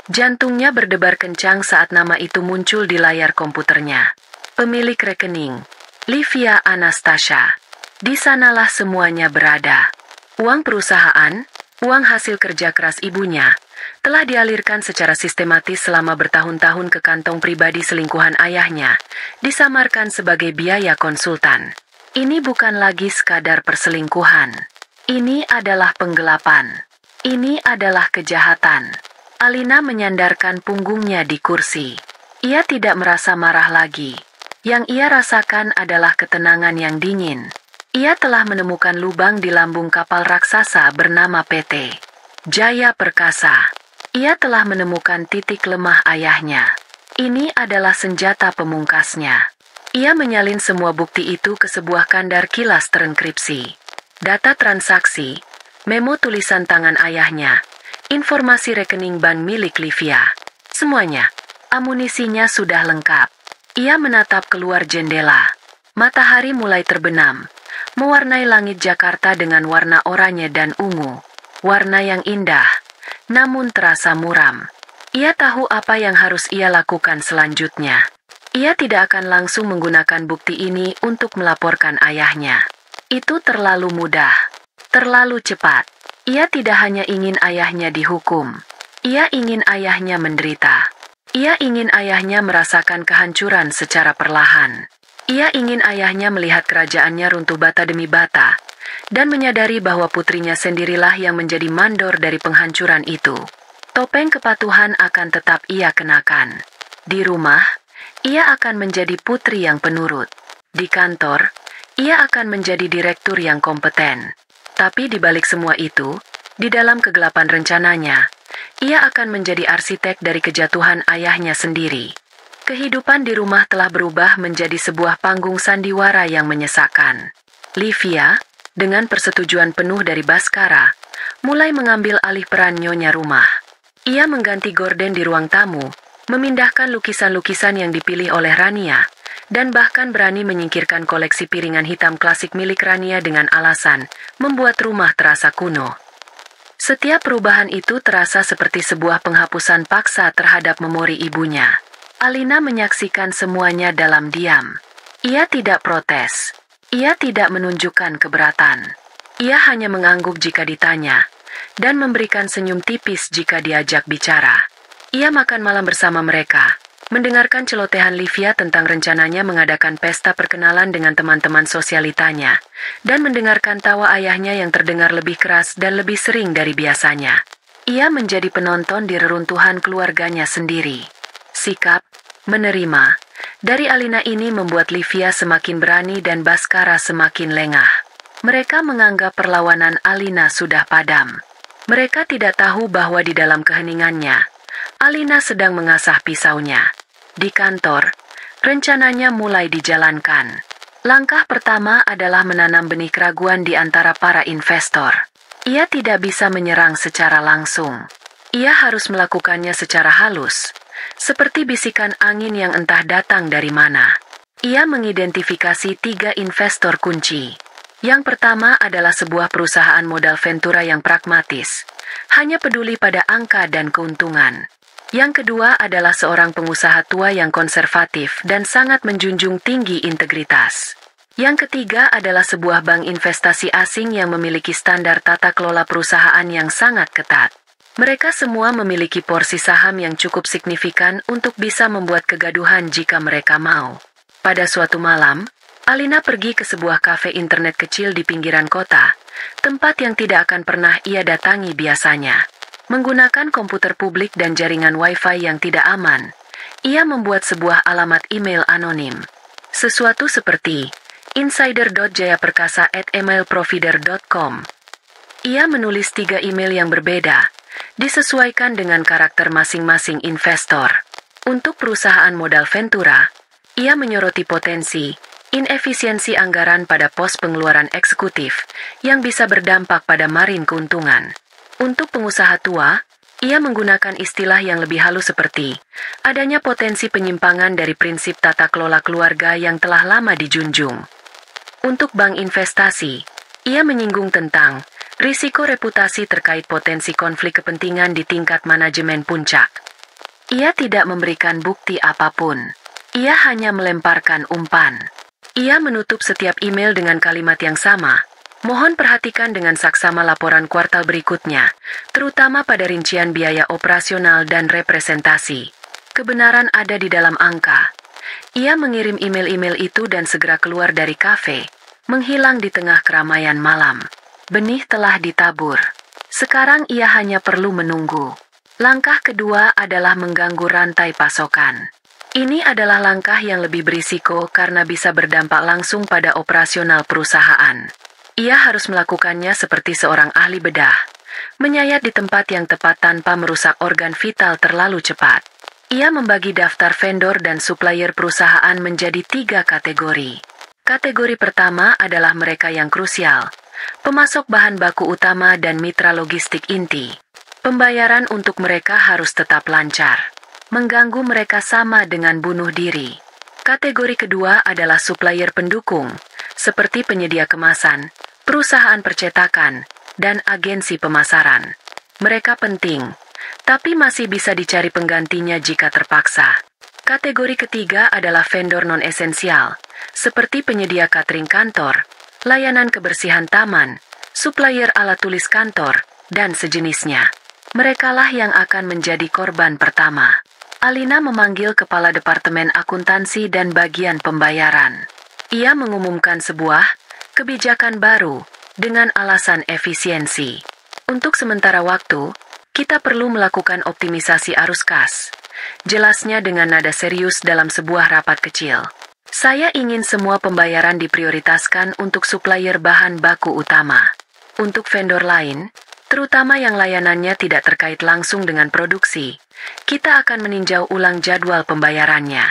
Jantungnya berdebar kencang saat nama itu muncul di layar komputernya. Pemilik rekening, Livia Anastasia. Di sanalah semuanya berada. Uang perusahaan, uang hasil kerja keras ibunya, telah dialirkan secara sistematis selama bertahun-tahun ke kantong pribadi selingkuhan ayahnya, disamarkan sebagai biaya konsultan. Ini bukan lagi sekadar perselingkuhan. Ini adalah penggelapan. Ini adalah kejahatan. Alina menyandarkan punggungnya di kursi. Ia tidak merasa marah lagi. Yang ia rasakan adalah ketenangan yang dingin. Ia telah menemukan lubang di lambung kapal raksasa bernama PT Jaya Perkasa. Ia telah menemukan titik lemah ayahnya. Ini adalah senjata pemungkasnya. Ia menyalin semua bukti itu ke sebuah kandar kilas terenkripsi. Data transaksi, memo tulisan tangan ayahnya, informasi rekening bank milik Livia. Semuanya, amunisinya sudah lengkap. Ia menatap keluar jendela. Matahari mulai terbenam, mewarnai langit Jakarta dengan warna oranye dan ungu. Warna yang indah, namun terasa muram. Ia tahu apa yang harus ia lakukan selanjutnya. Ia tidak akan langsung menggunakan bukti ini untuk melaporkan ayahnya. Itu terlalu mudah, terlalu cepat. Ia tidak hanya ingin ayahnya dihukum. Ia ingin ayahnya menderita. Ia ingin ayahnya merasakan kehancuran secara perlahan. Ia ingin ayahnya melihat kerajaannya runtuh bata demi bata, dan menyadari bahwa putrinya sendirilah yang menjadi mandor dari penghancuran itu. Topeng kepatuhan akan tetap ia kenakan. Di rumah, ia akan menjadi putri yang penurut. Di kantor, ia akan menjadi direktur yang kompeten. Tapi di balik semua itu, di dalam kegelapan rencananya, ia akan menjadi arsitek dari kejatuhan ayahnya sendiri. Kehidupan di rumah telah berubah menjadi sebuah panggung sandiwara yang menyesakkan. Livia, dengan persetujuan penuh dari Baskara, mulai mengambil alih peran nyonya rumah. Ia mengganti gorden di ruang tamu, memindahkan lukisan-lukisan yang dipilih oleh Rania, dan bahkan berani menyingkirkan koleksi piringan hitam klasik milik Rania dengan alasan membuat rumah terasa kuno. Setiap perubahan itu terasa seperti sebuah penghapusan paksa terhadap memori ibunya. Alina menyaksikan semuanya dalam diam. Ia tidak protes. Ia tidak menunjukkan keberatan. Ia hanya mengangguk jika ditanya, dan memberikan senyum tipis jika diajak bicara. Ia makan malam bersama mereka, mendengarkan celotehan Livia tentang rencananya mengadakan pesta perkenalan dengan teman-teman sosialitanya, dan mendengarkan tawa ayahnya yang terdengar lebih keras dan lebih sering dari biasanya. Ia menjadi penonton di reruntuhan keluarganya sendiri. Sikap menerima dari Alina ini membuat Livia semakin berani dan Baskara semakin lengah. Mereka menganggap perlawanan Alina sudah padam. Mereka tidak tahu bahwa di dalam keheningannya, Alina sedang mengasah pisaunya. Di kantor, rencananya mulai dijalankan. Langkah pertama adalah menanam benih keraguan di antara para investor. Ia tidak bisa menyerang secara langsung. Ia harus melakukannya secara halus, seperti bisikan angin yang entah datang dari mana. Ia mengidentifikasi 3 investor kunci. Yang pertama adalah sebuah perusahaan modal ventura yang pragmatis, hanya peduli pada angka dan keuntungan. Yang kedua adalah seorang pengusaha tua yang konservatif dan sangat menjunjung tinggi integritas. Yang ketiga adalah sebuah bank investasi asing yang memiliki standar tata kelola perusahaan yang sangat ketat. Mereka semua memiliki porsi saham yang cukup signifikan untuk bisa membuat kegaduhan jika mereka mau. Pada suatu malam, Alina pergi ke sebuah kafe internet kecil di pinggiran kota, tempat yang tidak akan pernah ia datangi biasanya. Menggunakan komputer publik dan jaringan Wi-Fi yang tidak aman, ia membuat sebuah alamat email anonim. Sesuatu seperti insider.jayaperkasa@emailprovider.com. Ia menulis 3 email yang berbeda, disesuaikan dengan karakter masing-masing investor. Untuk perusahaan modal ventura, ia menyoroti potensi inefisiensi anggaran pada pos pengeluaran eksekutif yang bisa berdampak pada margin keuntungan. Untuk pengusaha tua, ia menggunakan istilah yang lebih halus seperti adanya potensi penyimpangan dari prinsip tata kelola keluarga yang telah lama dijunjung. Untuk bank investasi, ia menyinggung tentang risiko reputasi terkait potensi konflik kepentingan di tingkat manajemen puncak. Ia tidak memberikan bukti apapun. Ia hanya melemparkan umpan. Ia menutup setiap email dengan kalimat yang sama. Mohon perhatikan dengan saksama laporan kuartal berikutnya, terutama pada rincian biaya operasional dan representasi. Kebenaran ada di dalam angka. Ia mengirim email-email itu dan segera keluar dari kafe, menghilang di tengah keramaian malam. Benih telah ditabur. Sekarang ia hanya perlu menunggu. Langkah kedua adalah mengganggu rantai pasokan. Ini adalah langkah yang lebih berisiko karena bisa berdampak langsung pada operasional perusahaan. Ia harus melakukannya seperti seorang ahli bedah, menyayat di tempat yang tepat tanpa merusak organ vital terlalu cepat. Ia membagi daftar vendor dan supplier perusahaan menjadi 3 kategori. Kategori pertama adalah mereka yang krusial, pemasok bahan baku utama dan mitra logistik inti. Pembayaran untuk mereka harus tetap lancar. Mengganggu mereka sama dengan bunuh diri. Kategori kedua adalah supplier pendukung, seperti penyedia kemasan, perusahaan percetakan, dan agensi pemasaran. Mereka penting, tapi masih bisa dicari penggantinya jika terpaksa. Kategori ketiga adalah vendor non-esensial, seperti penyedia catering kantor, layanan kebersihan taman, supplier alat tulis kantor, dan sejenisnya. Merekalah yang akan menjadi korban pertama. Alina memanggil kepala departemen akuntansi dan bagian pembayaran. Ia mengumumkan sebuah kebijakan baru dengan alasan efisiensi. Untuk sementara waktu, kita perlu melakukan optimisasi arus kas. Jelasnya dengan nada serius dalam sebuah rapat kecil. Saya ingin semua pembayaran diprioritaskan untuk supplier bahan baku utama. Untuk vendor lain, terutama yang layanannya tidak terkait langsung dengan produksi, kita akan meninjau ulang jadwal pembayarannya.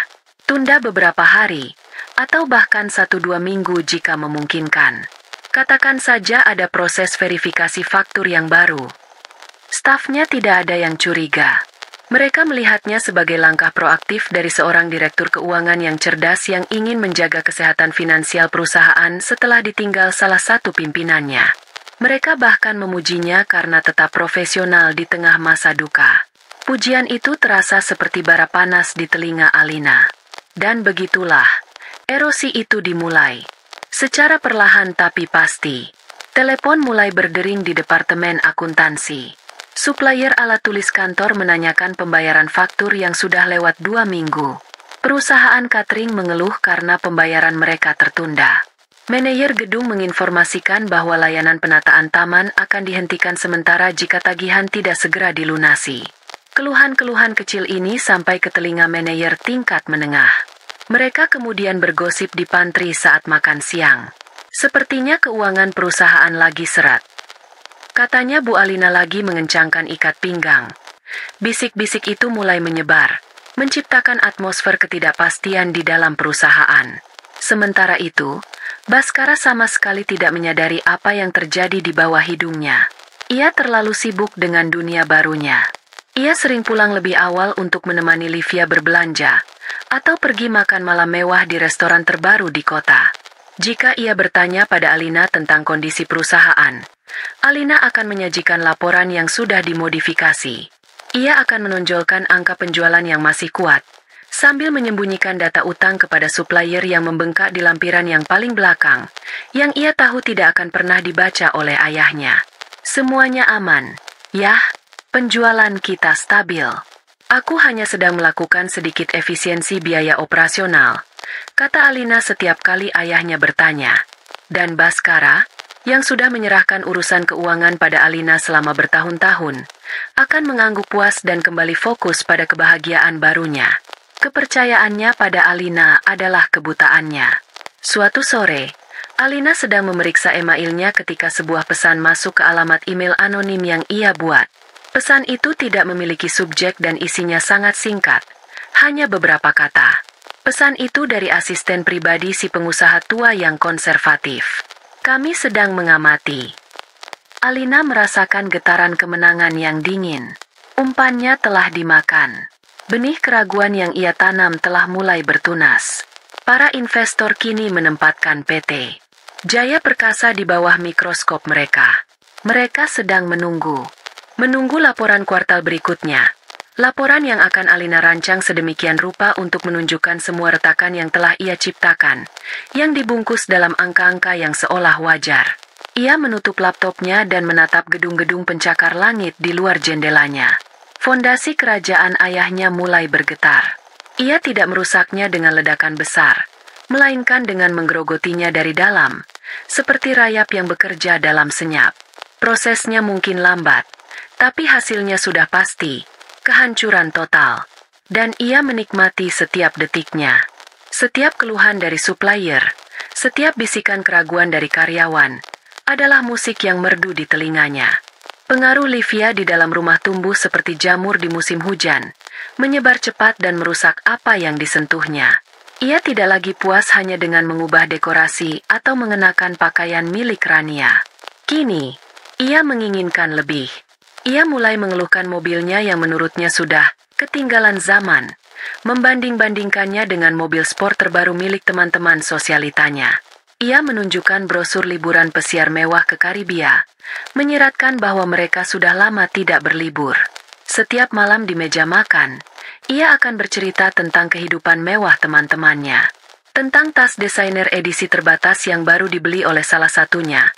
Tunda beberapa hari, atau bahkan 1-2 minggu jika memungkinkan. Katakan saja ada proses verifikasi faktur yang baru. Stafnya tidak ada yang curiga. Mereka melihatnya sebagai langkah proaktif dari seorang direktur keuangan yang cerdas yang ingin menjaga kesehatan finansial perusahaan setelah ditinggal salah satu pimpinannya. Mereka bahkan memujinya karena tetap profesional di tengah masa duka. Pujian itu terasa seperti bara panas di telinga Alina. Dan begitulah, erosi itu dimulai. Secara perlahan tapi pasti. Telepon mulai berdering di departemen akuntansi. Supplier alat tulis kantor menanyakan pembayaran faktur yang sudah lewat 2 minggu. Perusahaan catering mengeluh karena pembayaran mereka tertunda. Manajer gedung menginformasikan bahwa layanan penataan taman akan dihentikan sementara jika tagihan tidak segera dilunasi. Keluhan-keluhan kecil ini sampai ke telinga manajer tingkat menengah. Mereka kemudian bergosip di pantry saat makan siang. Sepertinya keuangan perusahaan lagi seret. Katanya Bu Alina lagi mengencangkan ikat pinggang. Bisik-bisik itu mulai menyebar, menciptakan atmosfer ketidakpastian di dalam perusahaan. Sementara itu, Baskara sama sekali tidak menyadari apa yang terjadi di bawah hidungnya. Ia terlalu sibuk dengan dunia barunya. Ia sering pulang lebih awal untuk menemani Livia berbelanja, atau pergi makan malam mewah di restoran terbaru di kota. Jika ia bertanya pada Alina tentang kondisi perusahaan, Alina akan menyajikan laporan yang sudah dimodifikasi. Ia akan menonjolkan angka penjualan yang masih kuat, sambil menyembunyikan data utang kepada supplier yang membengkak di lampiran yang paling belakang, yang ia tahu tidak akan pernah dibaca oleh ayahnya. Semuanya aman. Yah, penjualan kita stabil. Aku hanya sedang melakukan sedikit efisiensi biaya operasional, kata Alina setiap kali ayahnya bertanya. Dan Baskara, yang sudah menyerahkan urusan keuangan pada Alina selama bertahun-tahun, akan mengangguk puas dan kembali fokus pada kebahagiaan barunya. Kepercayaannya pada Alina adalah kebutaannya. Suatu sore, Alina sedang memeriksa emailnya ketika sebuah pesan masuk ke alamat email anonim yang ia buat. Pesan itu tidak memiliki subjek dan isinya sangat singkat, hanya beberapa kata. Pesan itu dari asisten pribadi si pengusaha tua yang konservatif. Kami sedang mengamati. Alina merasakan getaran kemenangan yang dingin. Umpannya telah dimakan. Benih keraguan yang ia tanam telah mulai bertunas. Para investor kini menempatkan PT Jaya perkasa di bawah mikroskop mereka. Mereka sedang menunggu. Menunggu laporan kuartal berikutnya. Laporan yang akan Alina rancang sedemikian rupa untuk menunjukkan semua retakan yang telah ia ciptakan, yang dibungkus dalam angka-angka yang seolah wajar. Ia menutup laptopnya dan menatap gedung-gedung pencakar langit di luar jendelanya. Fondasi kerajaan ayahnya mulai bergetar. Ia tidak merusaknya dengan ledakan besar, melainkan dengan menggerogotinya dari dalam, seperti rayap yang bekerja dalam senyap. Prosesnya mungkin lambat, tapi hasilnya sudah pasti. Kehancuran total. Dan ia menikmati setiap detiknya. Setiap keluhan dari supplier, setiap bisikan keraguan dari karyawan, adalah musik yang merdu di telinganya. Pengaruh Livia di dalam rumah tumbuh seperti jamur di musim hujan, menyebar cepat dan merusak apa yang disentuhnya. Ia tidak lagi puas hanya dengan mengubah dekorasi atau mengenakan pakaian milik Rania. Kini, ia menginginkan lebih. Ia mulai mengeluhkan mobilnya yang menurutnya sudah ketinggalan zaman, membanding-bandingkannya dengan mobil sport terbaru milik teman-teman sosialitanya. Ia menunjukkan brosur liburan pesiar mewah ke Karibia, menyiratkan bahwa mereka sudah lama tidak berlibur. Setiap malam di meja makan, ia akan bercerita tentang kehidupan mewah teman-temannya. Tentang tas desainer edisi terbatas yang baru dibeli oleh salah satunya,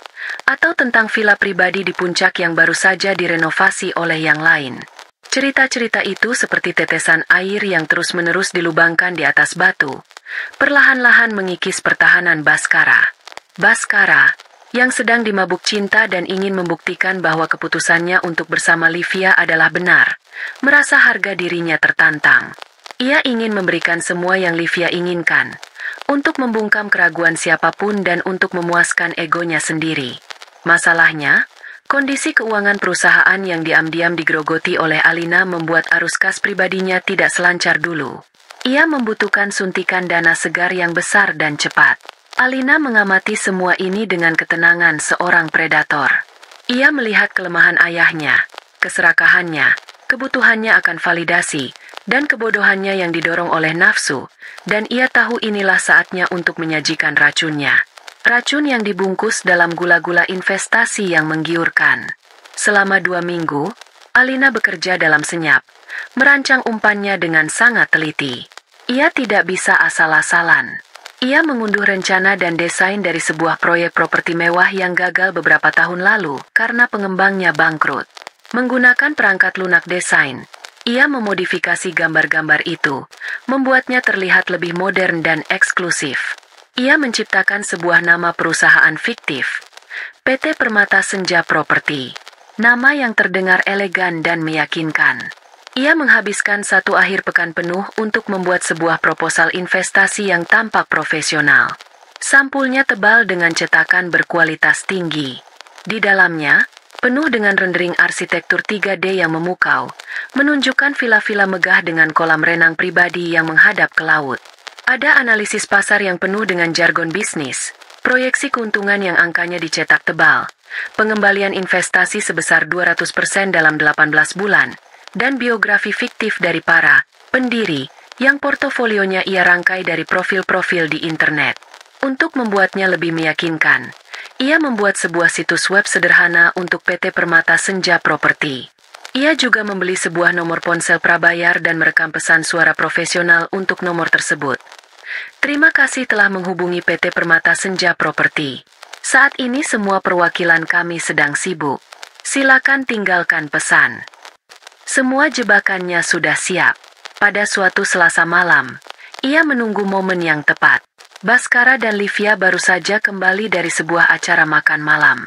atau tentang villa pribadi di puncak yang baru saja direnovasi oleh yang lain. Cerita-cerita itu seperti tetesan air yang terus-menerus dilubangkan di atas batu, perlahan-lahan mengikis pertahanan Baskara. Baskara, yang sedang dimabuk cinta dan ingin membuktikan bahwa keputusannya untuk bersama Livia adalah benar, merasa harga dirinya tertantang. Ia ingin memberikan semua yang Livia inginkan, untuk membungkam keraguan siapapun dan untuk memuaskan egonya sendiri. Masalahnya, kondisi keuangan perusahaan yang diam-diam digerogoti oleh Alina membuat arus kas pribadinya tidak selancar dulu. Ia membutuhkan suntikan dana segar yang besar dan cepat. Alina mengamati semua ini dengan ketenangan seorang predator. Ia melihat kelemahan ayahnya, keserakahannya, kebutuhannya akan validasi, dan kebodohannya yang didorong oleh nafsu, dan ia tahu inilah saatnya untuk menyajikan racunnya. Racun yang dibungkus dalam gula-gula investasi yang menggiurkan. Selama 2 minggu, Alina bekerja dalam senyap, merancang umpannya dengan sangat teliti. Ia tidak bisa asal-asalan. Ia mengunduh rencana dan desain dari sebuah proyek properti mewah yang gagal beberapa tahun lalu karena pengembangnya bangkrut. Menggunakan perangkat lunak desain, ia memodifikasi gambar-gambar itu, membuatnya terlihat lebih modern dan eksklusif. Ia menciptakan sebuah nama perusahaan fiktif, PT Permata Senja Property, nama yang terdengar elegan dan meyakinkan. Ia menghabiskan 1 akhir pekan penuh untuk membuat sebuah proposal investasi yang tampak profesional. Sampulnya tebal dengan cetakan berkualitas tinggi. Di dalamnya, penuh dengan rendering arsitektur 3D yang memukau, menunjukkan villa-villa megah dengan kolam renang pribadi yang menghadap ke laut. Ada analisis pasar yang penuh dengan jargon bisnis, proyeksi keuntungan yang angkanya dicetak tebal, pengembalian investasi sebesar 200% dalam 18 bulan, dan biografi fiktif dari para pendiri yang portofolionya ia rangkai dari profil-profil di internet. Untuk membuatnya lebih meyakinkan, ia membuat sebuah situs web sederhana untuk PT Permata Senja Property. Ia juga membeli sebuah nomor ponsel prabayar dan merekam pesan suara profesional untuk nomor tersebut. Terima kasih telah menghubungi PT Permata Senja Property. Saat ini semua perwakilan kami sedang sibuk. Silakan tinggalkan pesan. Semua jebakannya sudah siap. Pada suatu Selasa malam, ia menunggu momen yang tepat. Baskara dan Livia baru saja kembali dari sebuah acara makan malam.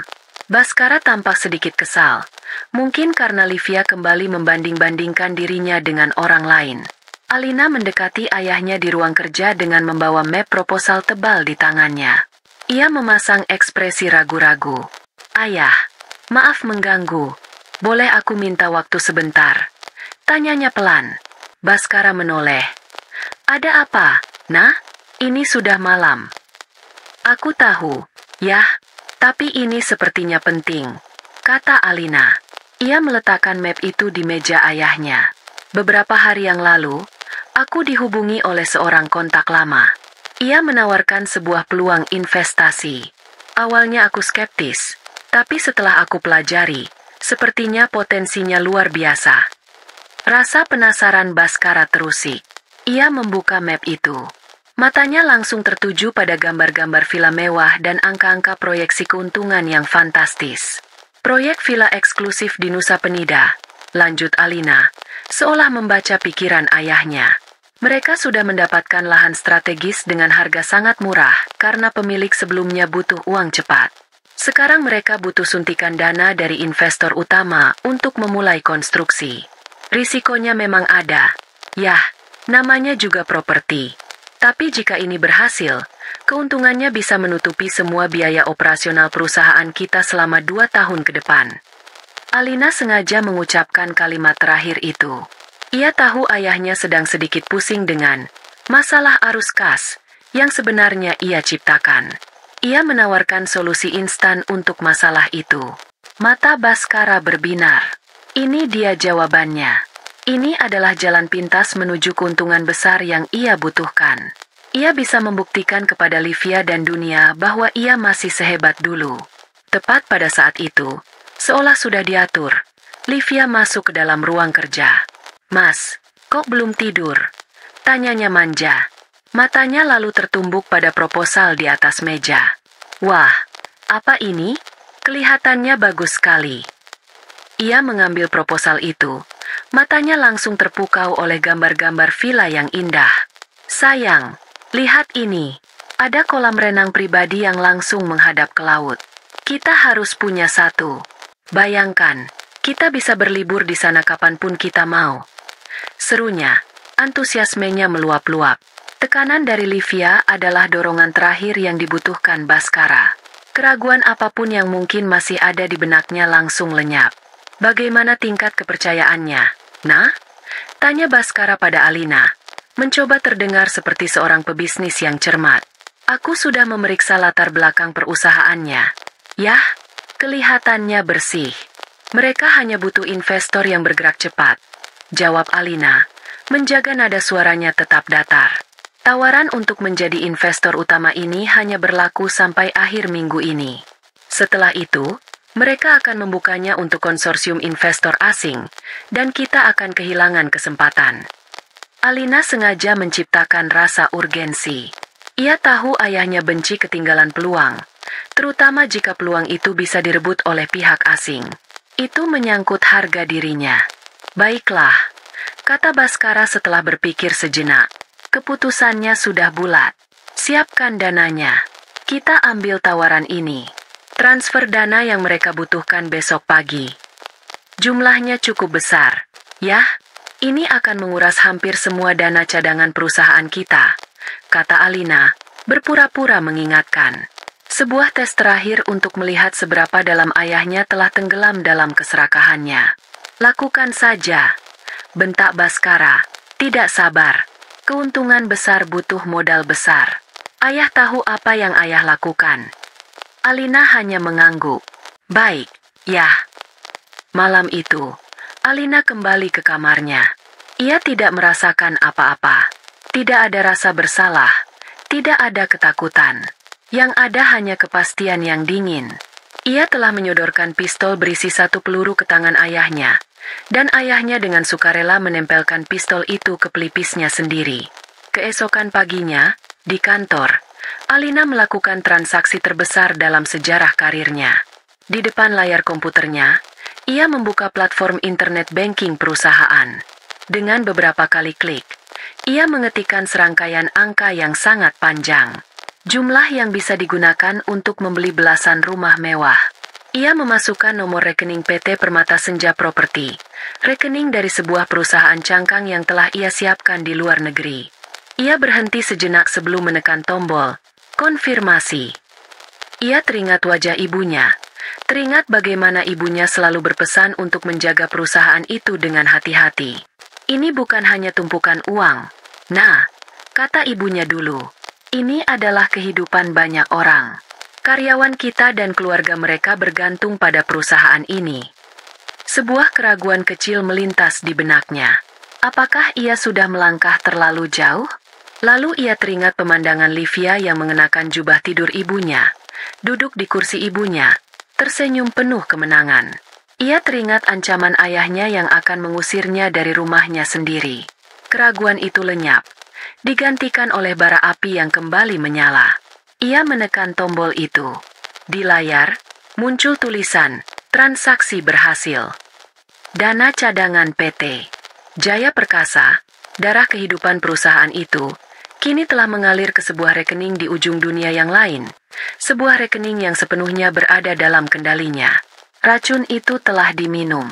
Baskara tampak sedikit kesal, mungkin karena Livia kembali membanding-bandingkan dirinya dengan orang lain. Alina mendekati ayahnya di ruang kerja dengan membawa map proposal tebal di tangannya. Ia memasang ekspresi ragu-ragu. "Ayah, maaf mengganggu. Boleh aku minta waktu sebentar?" tanyanya pelan. Baskara menoleh. "Ada apa, Nah? Ini sudah malam." "Aku tahu, Yah, tapi ini sepertinya penting," kata Alina. Ia meletakkan map itu di meja ayahnya. "Beberapa hari yang lalu, aku dihubungi oleh seorang kontak lama. Ia menawarkan sebuah peluang investasi. Awalnya aku skeptis, tapi setelah aku pelajari, sepertinya potensinya luar biasa. Rasa penasaran Baskara terusik. Ia membuka map itu. Matanya langsung tertuju pada gambar-gambar villa mewah dan angka-angka proyeksi keuntungan yang fantastis. Proyek villa eksklusif di Nusa Penida, lanjut Alina, seolah membaca pikiran ayahnya. Mereka sudah mendapatkan lahan strategis dengan harga sangat murah karena pemilik sebelumnya butuh uang cepat. Sekarang mereka butuh suntikan dana dari investor utama untuk memulai konstruksi. Risikonya memang ada. Yah, namanya juga properti. Tapi jika ini berhasil, keuntungannya bisa menutupi semua biaya operasional perusahaan kita selama 2 tahun ke depan. Alina sengaja mengucapkan kalimat terakhir itu. Ia tahu ayahnya sedang sedikit pusing dengan masalah arus kas yang sebenarnya ia ciptakan. Ia menawarkan solusi instan untuk masalah itu. Mata Baskara berbinar. Ini dia jawabannya. Ini adalah jalan pintas menuju keuntungan besar yang ia butuhkan. Ia bisa membuktikan kepada Livia dan dunia bahwa ia masih sehebat dulu. Tepat pada saat itu, seolah sudah diatur, Livia masuk ke dalam ruang kerja. "Mas, kok belum tidur?" tanyanya manja. Matanya lalu tertumbuk pada proposal di atas meja. "Wah, apa ini? Kelihatannya bagus sekali." Ia mengambil proposal itu. Matanya langsung terpukau oleh gambar-gambar villa yang indah. "Sayang, lihat ini. Ada kolam renang pribadi yang langsung menghadap ke laut. Kita harus punya satu. Bayangkan, kita bisa berlibur di sana kapanpun kita mau." Serunya, antusiasmenya meluap-luap. Tekanan dari Livia adalah dorongan terakhir yang dibutuhkan Baskara. Keraguan apapun yang mungkin masih ada di benaknya langsung lenyap. "Bagaimana tingkat kepercayaannya, Nah?" tanya Baskara pada Alina, mencoba terdengar seperti seorang pebisnis yang cermat. "Aku sudah memeriksa latar belakang perusahaannya. Yah, kelihatannya bersih. Mereka hanya butuh investor yang bergerak cepat," jawab Alina, menjaga nada suaranya tetap datar. "Tawaran untuk menjadi investor utama ini hanya berlaku sampai akhir minggu ini. Setelah itu, mereka akan membukanya untuk konsorsium investor asing, dan kita akan kehilangan kesempatan." Alina sengaja menciptakan rasa urgensi. Ia tahu ayahnya benci ketinggalan peluang, terutama jika peluang itu bisa direbut oleh pihak asing. Itu menyangkut harga dirinya. "Baiklah," kata Baskara setelah berpikir sejenak. Keputusannya sudah bulat. "Siapkan dananya. Kita ambil tawaran ini. Transfer dana yang mereka butuhkan besok pagi. Jumlahnya cukup besar. Yah, ini akan menguras hampir semua dana cadangan perusahaan kita," kata Alina, berpura-pura mengingatkan. Sebuah tes terakhir untuk melihat seberapa dalam ayahnya telah tenggelam dalam keserakahannya. "Lakukan saja," bentak Baskara. "Tidak sabar. Keuntungan besar butuh modal besar. Ayah tahu apa yang ayah lakukan." Alina hanya mengangguk. "Baik, ya." Malam itu, Alina kembali ke kamarnya. Ia tidak merasakan apa-apa. Tidak ada rasa bersalah. Tidak ada ketakutan. Yang ada hanya kepastian yang dingin. Ia telah menyodorkan pistol berisi 1 peluru ke tangan ayahnya. Dan ayahnya dengan sukarela menempelkan pistol itu ke pelipisnya sendiri. Keesokan paginya, di kantor, Alina melakukan transaksi terbesar dalam sejarah karirnya. Di depan layar komputernya, ia membuka platform internet banking perusahaan. Dengan beberapa kali klik, ia mengetikkan serangkaian angka yang sangat panjang. Jumlah yang bisa digunakan untuk membeli belasan rumah mewah. Ia memasukkan nomor rekening PT Permata Senja Properti, rekening dari sebuah perusahaan cangkang yang telah ia siapkan di luar negeri. Ia berhenti sejenak sebelum menekan tombol konfirmasi. Ia teringat wajah ibunya. Teringat bagaimana ibunya selalu berpesan untuk menjaga perusahaan itu dengan hati-hati. "Ini bukan hanya tumpukan uang. Nah," kata ibunya dulu, "ini adalah kehidupan banyak orang. Karyawan kita dan keluarga mereka bergantung pada perusahaan ini." Sebuah keraguan kecil melintas di benaknya. Apakah ia sudah melangkah terlalu jauh? Lalu ia teringat pemandangan Livia yang mengenakan jubah tidur ibunya, duduk di kursi ibunya, tersenyum penuh kemenangan. Ia teringat ancaman ayahnya yang akan mengusirnya dari rumahnya sendiri. Keraguan itu lenyap, digantikan oleh bara api yang kembali menyala. Ia menekan tombol itu. Di layar, muncul tulisan, transaksi berhasil. Dana cadangan PT Jaya Perkasa, darah kehidupan perusahaan itu, kini telah mengalir ke sebuah rekening di ujung dunia yang lain. Sebuah rekening yang sepenuhnya berada dalam kendalinya. Racun itu telah diminum.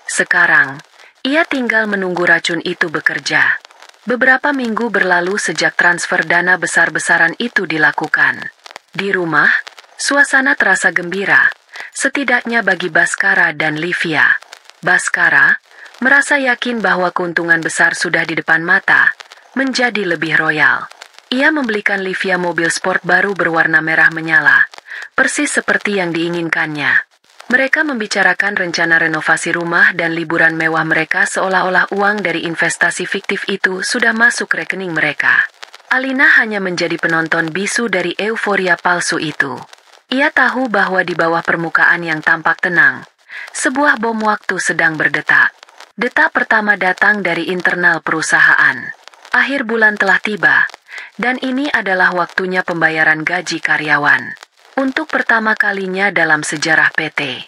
Sekarang, ia tinggal menunggu racun itu bekerja. Beberapa minggu berlalu sejak transfer dana besar-besaran itu dilakukan. Di rumah, suasana terasa gembira, setidaknya bagi Baskara dan Livia. Baskara merasa yakin bahwa keuntungan besar sudah di depan mata, menjadi lebih royal. Ia membelikan Livia mobil sport baru berwarna merah menyala, persis seperti yang diinginkannya. Mereka membicarakan rencana renovasi rumah dan liburan mewah mereka seolah-olah uang dari investasi fiktif itu sudah masuk rekening mereka. Alina hanya menjadi penonton bisu dari euforia palsu itu. Ia tahu bahwa di bawah permukaan yang tampak tenang, sebuah bom waktu sedang berdetak. Detak pertama datang dari internal perusahaan. Akhir bulan telah tiba, dan ini adalah waktunya pembayaran gaji karyawan. Untuk pertama kalinya dalam sejarah PT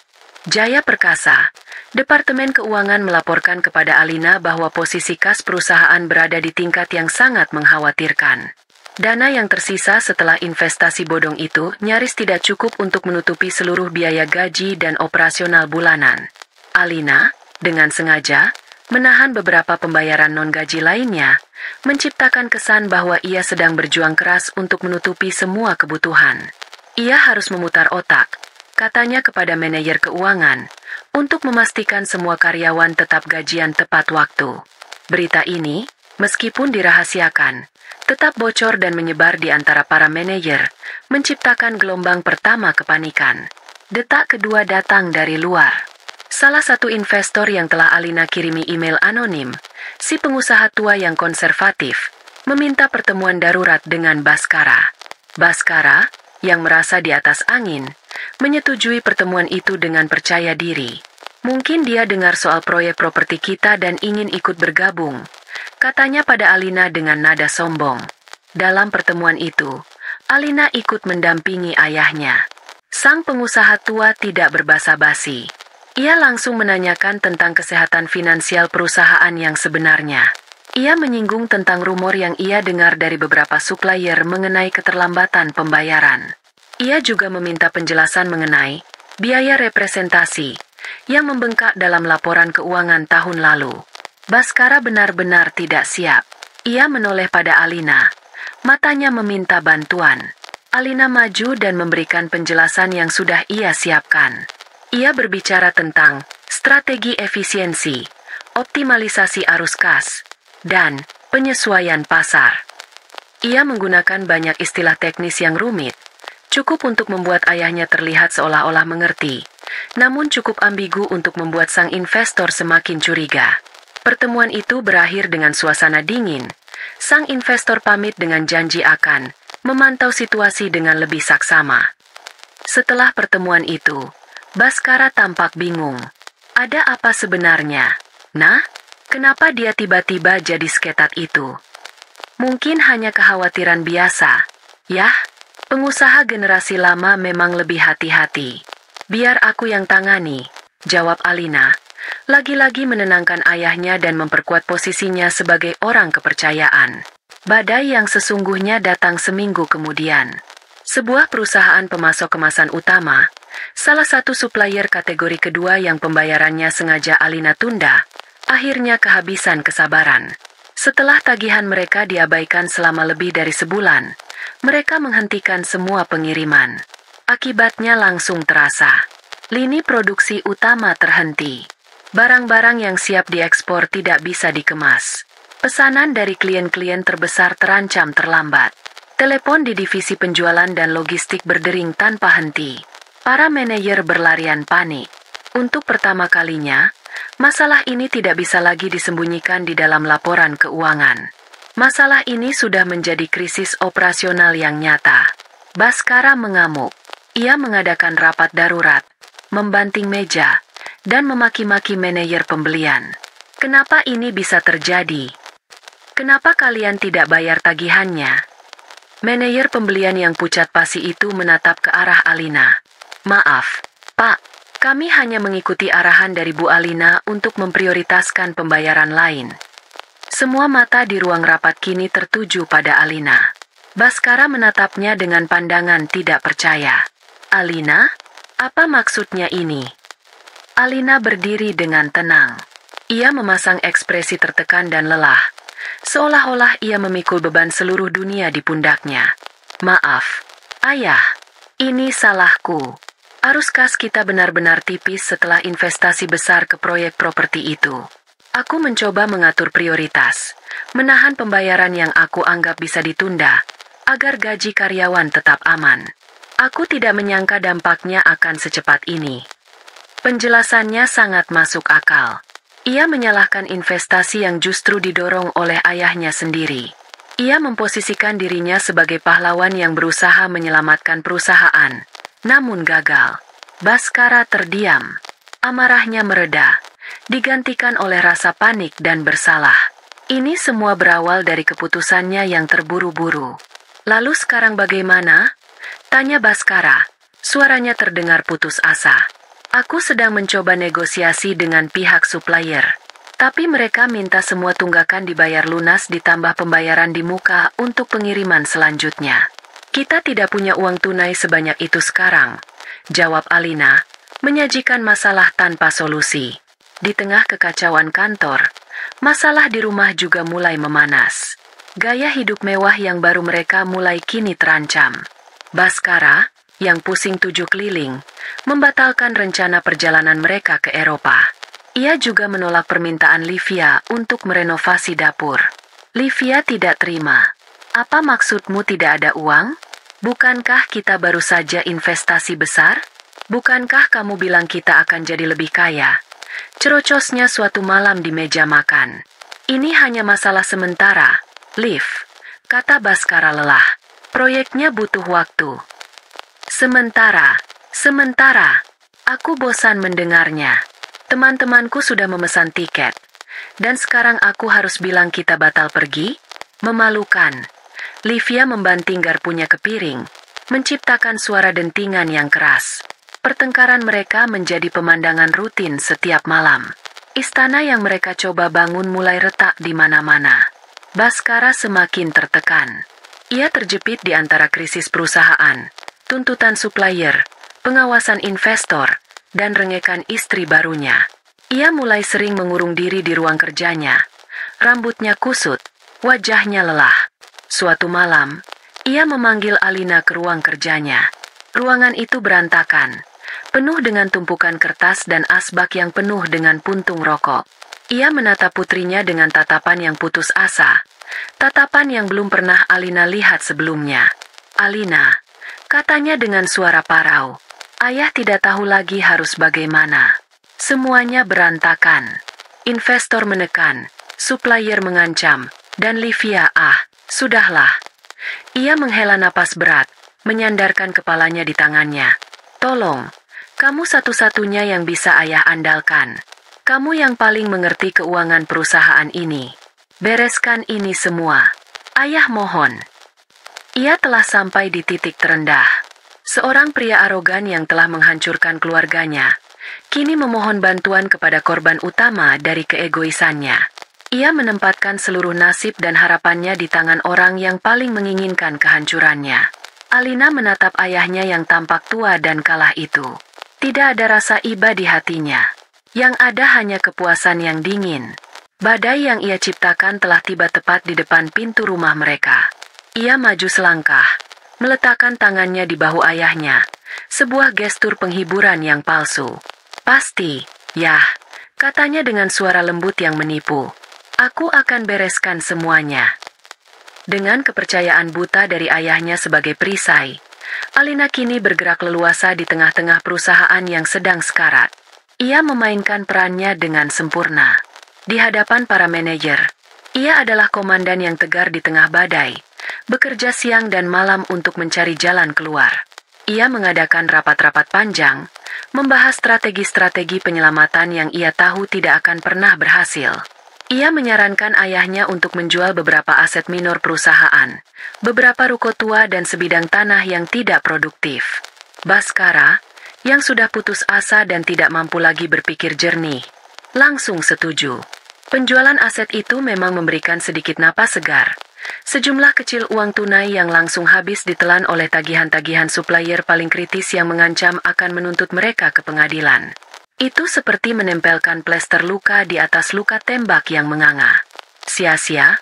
Jaya Perkasa, Departemen Keuangan melaporkan kepada Alina bahwa posisi kas perusahaan berada di tingkat yang sangat mengkhawatirkan. Dana yang tersisa setelah investasi bodong itu nyaris tidak cukup untuk menutupi seluruh biaya gaji dan operasional bulanan. Alina, dengan sengaja, menahan beberapa pembayaran non-gaji lainnya, menciptakan kesan bahwa ia sedang berjuang keras untuk menutupi semua kebutuhan. Ia harus memutar otak, katanya kepada manajer keuangan, untuk memastikan semua karyawan tetap gajian tepat waktu. Berita ini, meskipun dirahasiakan, tetap bocor dan menyebar di antara para manajer, menciptakan gelombang pertama kepanikan. Detak kedua datang dari luar. Salah satu investor yang telah Alina kirimi email anonim, si pengusaha tua yang konservatif, meminta pertemuan darurat dengan Baskara. Baskara, yang merasa di atas angin, menyetujui pertemuan itu dengan percaya diri. Mungkin dia dengar soal proyek properti kita dan ingin ikut bergabung, katanya pada Alina dengan nada sombong. Dalam pertemuan itu, Alina ikut mendampingi ayahnya. Sang pengusaha tua tidak berbasa-basi. Ia langsung menanyakan tentang kesehatan finansial perusahaan yang sebenarnya. Ia menyinggung tentang rumor yang ia dengar dari beberapa supplier mengenai keterlambatan pembayaran. Ia juga meminta penjelasan mengenai biaya representasi yang membengkak dalam laporan keuangan tahun lalu. Baskara benar-benar tidak siap. Ia menoleh pada Alina. Matanya meminta bantuan. Alina maju dan memberikan penjelasan yang sudah ia siapkan. Ia berbicara tentang strategi efisiensi, optimalisasi arus kas, dan penyesuaian pasar. Ia menggunakan banyak istilah teknis yang rumit, cukup untuk membuat ayahnya terlihat seolah-olah mengerti, namun cukup ambigu untuk membuat sang investor semakin curiga. Pertemuan itu berakhir dengan suasana dingin. Sang investor pamit dengan janji akan memantau situasi dengan lebih saksama. Setelah pertemuan itu, Baskara tampak bingung. Ada apa sebenarnya? Nah, kenapa dia tiba-tiba jadi seketat itu? Mungkin hanya kekhawatiran biasa. Yah, pengusaha generasi lama memang lebih hati-hati. Biar aku yang tangani, jawab Alina. Lagi-lagi menenangkan ayahnya dan memperkuat posisinya sebagai orang kepercayaan. Badai yang sesungguhnya datang seminggu kemudian. Sebuah perusahaan pemasok kemasan utama, salah satu supplier kategori kedua yang pembayarannya sengaja Alina tunda, akhirnya kehabisan kesabaran. Setelah tagihan mereka diabaikan selama lebih dari sebulan, mereka menghentikan semua pengiriman. Akibatnya langsung terasa. Lini produksi utama terhenti. Barang-barang yang siap diekspor tidak bisa dikemas. Pesanan dari klien-klien terbesar terancam terlambat. Telepon di divisi penjualan dan logistik berdering tanpa henti. Para manajer berlarian panik. Untuk pertama kalinya, masalah ini tidak bisa lagi disembunyikan di dalam laporan keuangan. Masalah ini sudah menjadi krisis operasional yang nyata. Baskara mengamuk. Ia mengadakan rapat darurat, membanting meja, dan memaki-maki manajer pembelian. Kenapa ini bisa terjadi? Kenapa kalian tidak bayar tagihannya? Manajer pembelian yang pucat pasi itu menatap ke arah Alina. Maaf, Pak, kami hanya mengikuti arahan dari Bu Alina untuk memprioritaskan pembayaran lain. Semua mata di ruang rapat kini tertuju pada Alina. Baskara menatapnya dengan pandangan tidak percaya. Alina, apa maksudnya ini? Alina berdiri dengan tenang. Ia memasang ekspresi tertekan dan lelah, seolah-olah ia memikul beban seluruh dunia di pundaknya. Maaf, Ayah, ini salahku. Arus kas kita benar-benar tipis setelah investasi besar ke proyek properti itu. Aku mencoba mengatur prioritas, menahan pembayaran yang aku anggap bisa ditunda, agar gaji karyawan tetap aman. Aku tidak menyangka dampaknya akan secepat ini. Penjelasannya sangat masuk akal. Ia menyalahkan investasi yang justru didorong oleh ayahnya sendiri. Ia memposisikan dirinya sebagai pahlawan yang berusaha menyelamatkan perusahaan, namun gagal. Baskara terdiam. Amarahnya mereda, digantikan oleh rasa panik dan bersalah. Ini semua berawal dari keputusannya yang terburu-buru. Lalu sekarang bagaimana? Tanya Baskara. Suaranya terdengar putus asa. Aku sedang mencoba negosiasi dengan pihak supplier. Tapi mereka minta semua tunggakan dibayar lunas ditambah pembayaran di muka untuk pengiriman selanjutnya. Kita tidak punya uang tunai sebanyak itu sekarang, jawab Alina, menyajikan masalah tanpa solusi. Di tengah kekacauan kantor, masalah di rumah juga mulai memanas. Gaya hidup mewah yang baru mereka mulai kini terancam. Baskara, yang pusing 7 keliling, membatalkan rencana perjalanan mereka ke Eropa. Ia juga menolak permintaan Livia untuk merenovasi dapur. Livia tidak terima. Apa maksudmu tidak ada uang? Bukankah kita baru saja investasi besar? Bukankah kamu bilang kita akan jadi lebih kaya? Cerocosnya suatu malam di meja makan. Ini hanya masalah sementara, Liv, kata Baskara lelah. Proyeknya butuh waktu. Sementara, aku bosan mendengarnya. Teman-temanku sudah memesan tiket. Dan sekarang aku harus bilang kita batal pergi? Memalukan. Livia membanting garpunya ke piring, menciptakan suara dentingan yang keras. Pertengkaran mereka menjadi pemandangan rutin setiap malam. Istana yang mereka coba bangun mulai retak di mana-mana. Baskara semakin tertekan. Ia terjepit di antara krisis perusahaan, tuntutan supplier, pengawasan investor, dan rengekan istri barunya. Ia mulai sering mengurung diri di ruang kerjanya. Rambutnya kusut, wajahnya lelah. Suatu malam, ia memanggil Alina ke ruang kerjanya. Ruangan itu berantakan, penuh dengan tumpukan kertas dan asbak yang penuh dengan puntung rokok. Ia menatap putrinya dengan tatapan yang putus asa. Tatapan yang belum pernah Alina lihat sebelumnya. Alina, katanya dengan suara parau. Ayah tidak tahu lagi harus bagaimana. Semuanya berantakan. Investor menekan, supplier mengancam, dan Livia sudahlah. Ia menghela napas berat, menyandarkan kepalanya di tangannya. Tolong, kamu satu-satunya yang bisa ayah andalkan. Kamu yang paling mengerti keuangan perusahaan ini. Bereskan ini semua. Ayah mohon. Ia telah sampai di titik terendah. Seorang pria arogan yang telah menghancurkan keluarganya, kini memohon bantuan kepada korban utama dari keegoisannya. Ia menempatkan seluruh nasib dan harapannya di tangan orang yang paling menginginkan kehancurannya. Alina menatap ayahnya yang tampak tua dan kalah itu. Tidak ada rasa iba di hatinya. Yang ada hanya kepuasan yang dingin. Badai yang ia ciptakan telah tiba tepat di depan pintu rumah mereka. Ia maju selangkah, meletakkan tangannya di bahu ayahnya, sebuah gestur penghiburan yang palsu. Pasti, yah, katanya dengan suara lembut yang menipu. Aku akan bereskan semuanya. Dengan kepercayaan buta dari ayahnya sebagai perisai, Alina kini bergerak leluasa di tengah-tengah perusahaan yang sedang sekarat. Ia memainkan perannya dengan sempurna. Di hadapan para manajer, ia adalah komandan yang tegar di tengah badai, bekerja siang dan malam untuk mencari jalan keluar. Ia mengadakan rapat-rapat panjang, membahas strategi-strategi penyelamatan yang ia tahu tidak akan pernah berhasil. Ia menyarankan ayahnya untuk menjual beberapa aset minor perusahaan, beberapa ruko tua dan sebidang tanah yang tidak produktif. Baskara, yang sudah putus asa dan tidak mampu lagi berpikir jernih, langsung setuju. Penjualan aset itu memang memberikan sedikit napas segar. Sejumlah kecil uang tunai yang langsung habis ditelan oleh tagihan-tagihan supplier paling kritis yang mengancam akan menuntut mereka ke pengadilan. Itu seperti menempelkan plester luka di atas luka tembak yang menganga. Sia-sia,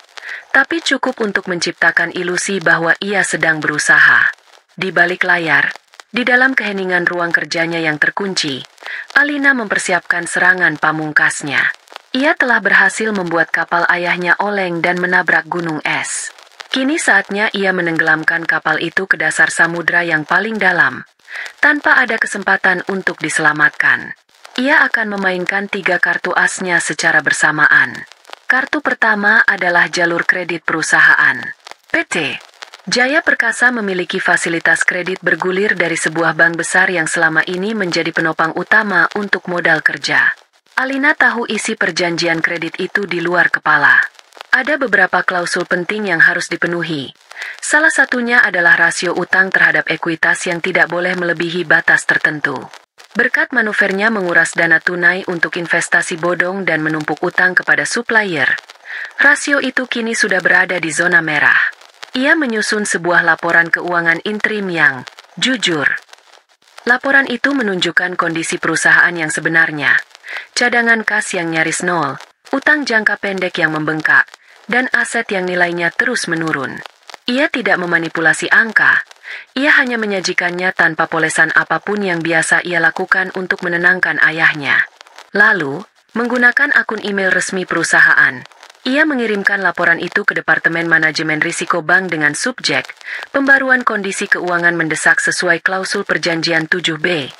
tapi cukup untuk menciptakan ilusi bahwa ia sedang berusaha. Di balik layar, di dalam keheningan ruang kerjanya yang terkunci, Alina mempersiapkan serangan pamungkasnya. Ia telah berhasil membuat kapal ayahnya oleng dan menabrak gunung es. Kini saatnya ia menenggelamkan kapal itu ke dasar samudra yang paling dalam, tanpa ada kesempatan untuk diselamatkan. Ia akan memainkan 3 kartu asnya secara bersamaan. Kartu pertama adalah jalur kredit perusahaan. PT Jaya Perkasa memiliki fasilitas kredit bergulir dari sebuah bank besar yang selama ini menjadi penopang utama untuk modal kerja. Alina tahu isi perjanjian kredit itu di luar kepala. Ada beberapa klausul penting yang harus dipenuhi. Salah satunya adalah rasio utang terhadap ekuitas yang tidak boleh melebihi batas tertentu. Berkat manuvernya menguras dana tunai untuk investasi bodong dan menumpuk utang kepada supplier, rasio itu kini sudah berada di zona merah. Ia menyusun sebuah laporan keuangan interim yang jujur. Laporan itu menunjukkan kondisi perusahaan yang sebenarnya. Cadangan kas yang nyaris nol, utang jangka pendek yang membengkak, dan aset yang nilainya terus menurun. Ia tidak memanipulasi angka, ia hanya menyajikannya tanpa polesan apapun yang biasa ia lakukan untuk menenangkan ayahnya. Lalu, menggunakan akun email resmi perusahaan, ia mengirimkan laporan itu ke Departemen Manajemen Risiko Bank dengan subjek, pembaruan kondisi keuangan mendesak sesuai klausul perjanjian 7B.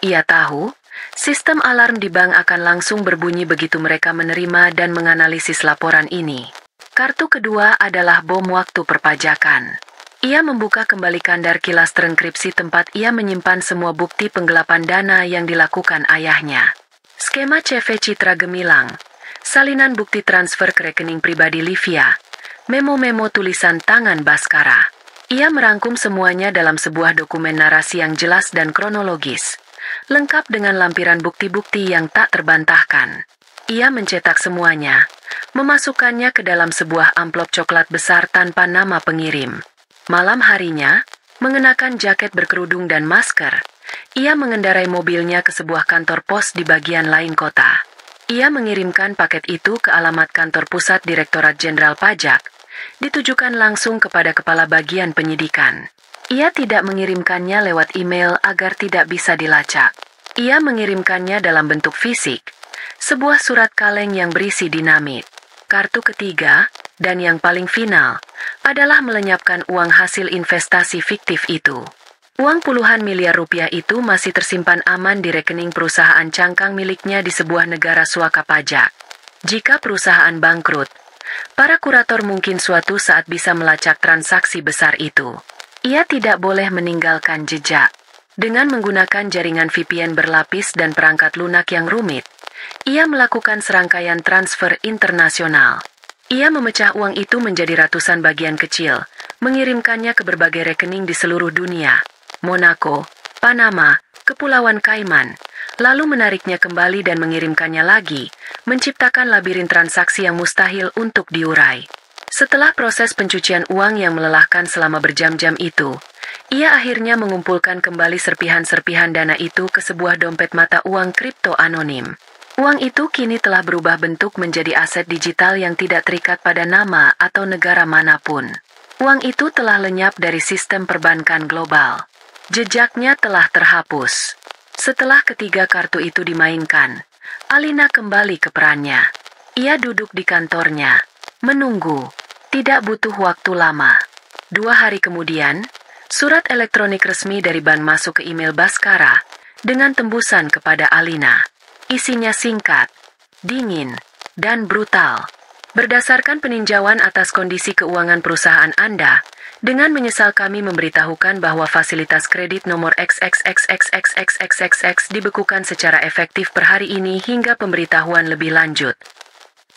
Ia tahu, sistem alarm di bank akan langsung berbunyi begitu mereka menerima dan menganalisis laporan ini. Kartu kedua adalah bom waktu perpajakan. Ia membuka kembali kandar kilas terenkripsi tempat ia menyimpan semua bukti penggelapan dana yang dilakukan ayahnya. Skema CV Citra Gemilang, salinan bukti transfer ke rekening pribadi Livia, memo-memo tulisan tangan Baskara. Ia merangkum semuanya dalam sebuah dokumen narasi yang jelas dan kronologis, lengkap dengan lampiran bukti-bukti yang tak terbantahkan. Ia mencetak semuanya, memasukkannya ke dalam sebuah amplop coklat besar tanpa nama pengirim. Malam harinya, mengenakan jaket berkerudung dan masker, ia mengendarai mobilnya ke sebuah kantor pos di bagian lain kota. Ia mengirimkan paket itu ke alamat kantor pusat Direktorat Jenderal Pajak, ditujukan langsung kepada kepala bagian penyidikan. Ia tidak mengirimkannya lewat email agar tidak bisa dilacak. Ia mengirimkannya dalam bentuk fisik, sebuah surat kaleng yang berisi dinamit. Kartu ketiga, dan yang paling final, adalah melenyapkan uang hasil investasi fiktif itu. Uang puluhan miliar rupiah itu masih tersimpan aman di rekening perusahaan cangkang miliknya di sebuah negara suaka pajak. Jika perusahaan bangkrut, para kurator mungkin suatu saat bisa melacak transaksi besar itu. Ia tidak boleh meninggalkan jejak. Dengan menggunakan jaringan VPN berlapis dan perangkat lunak yang rumit, ia melakukan serangkaian transfer internasional. Ia memecah uang itu menjadi ratusan bagian kecil, mengirimkannya ke berbagai rekening di seluruh dunia, Monaco, Panama, Kepulauan Cayman, lalu menariknya kembali dan mengirimkannya lagi, menciptakan labirin transaksi yang mustahil untuk diurai. Setelah proses pencucian uang yang melelahkan selama berjam-jam itu, ia akhirnya mengumpulkan kembali serpihan-serpihan dana itu ke sebuah dompet mata uang kripto anonim. Uang itu kini telah berubah bentuk menjadi aset digital yang tidak terikat pada nama atau negara manapun. Uang itu telah lenyap dari sistem perbankan global. Jejaknya telah terhapus. Setelah ketiga kartu itu dimainkan, Alina kembali ke perannya. Ia duduk di kantornya, menunggu. Tidak butuh waktu lama. 2 hari kemudian, surat elektronik resmi dari bank masuk ke email Baskara dengan tembusan kepada Alina. Isinya singkat, dingin, dan brutal. Berdasarkan peninjauan atas kondisi keuangan perusahaan Anda, dengan menyesal kami memberitahukan bahwa fasilitas kredit nomor XXXXXXXXX dibekukan secara efektif per hari ini hingga pemberitahuan lebih lanjut.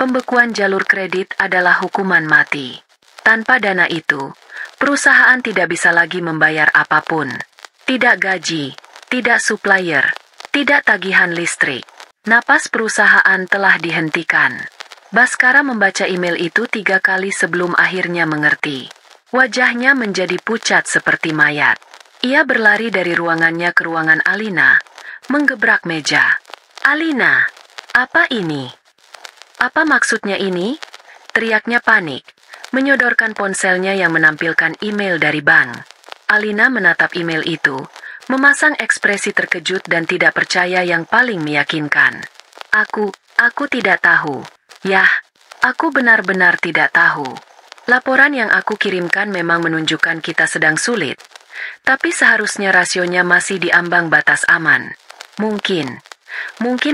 Pembekuan jalur kredit adalah hukuman mati. Tanpa dana itu, perusahaan tidak bisa lagi membayar apapun. Tidak gaji, tidak supplier, tidak tagihan listrik. Napas perusahaan telah dihentikan. Baskara membaca email itu 3 kali sebelum akhirnya mengerti. Wajahnya menjadi pucat seperti mayat. Ia berlari dari ruangannya ke ruangan Alina, menggebrak meja. "Alina, apa ini? Apa maksudnya ini?" teriaknya panik, menyodorkan ponselnya yang menampilkan email dari bank. Alina menatap email itu, memasang ekspresi terkejut dan tidak percaya yang paling meyakinkan. Aku tidak tahu. Yah, aku benar-benar tidak tahu. Laporan yang aku kirimkan memang menunjukkan kita sedang sulit, tapi seharusnya rasionya masih di ambang batas aman. Mungkin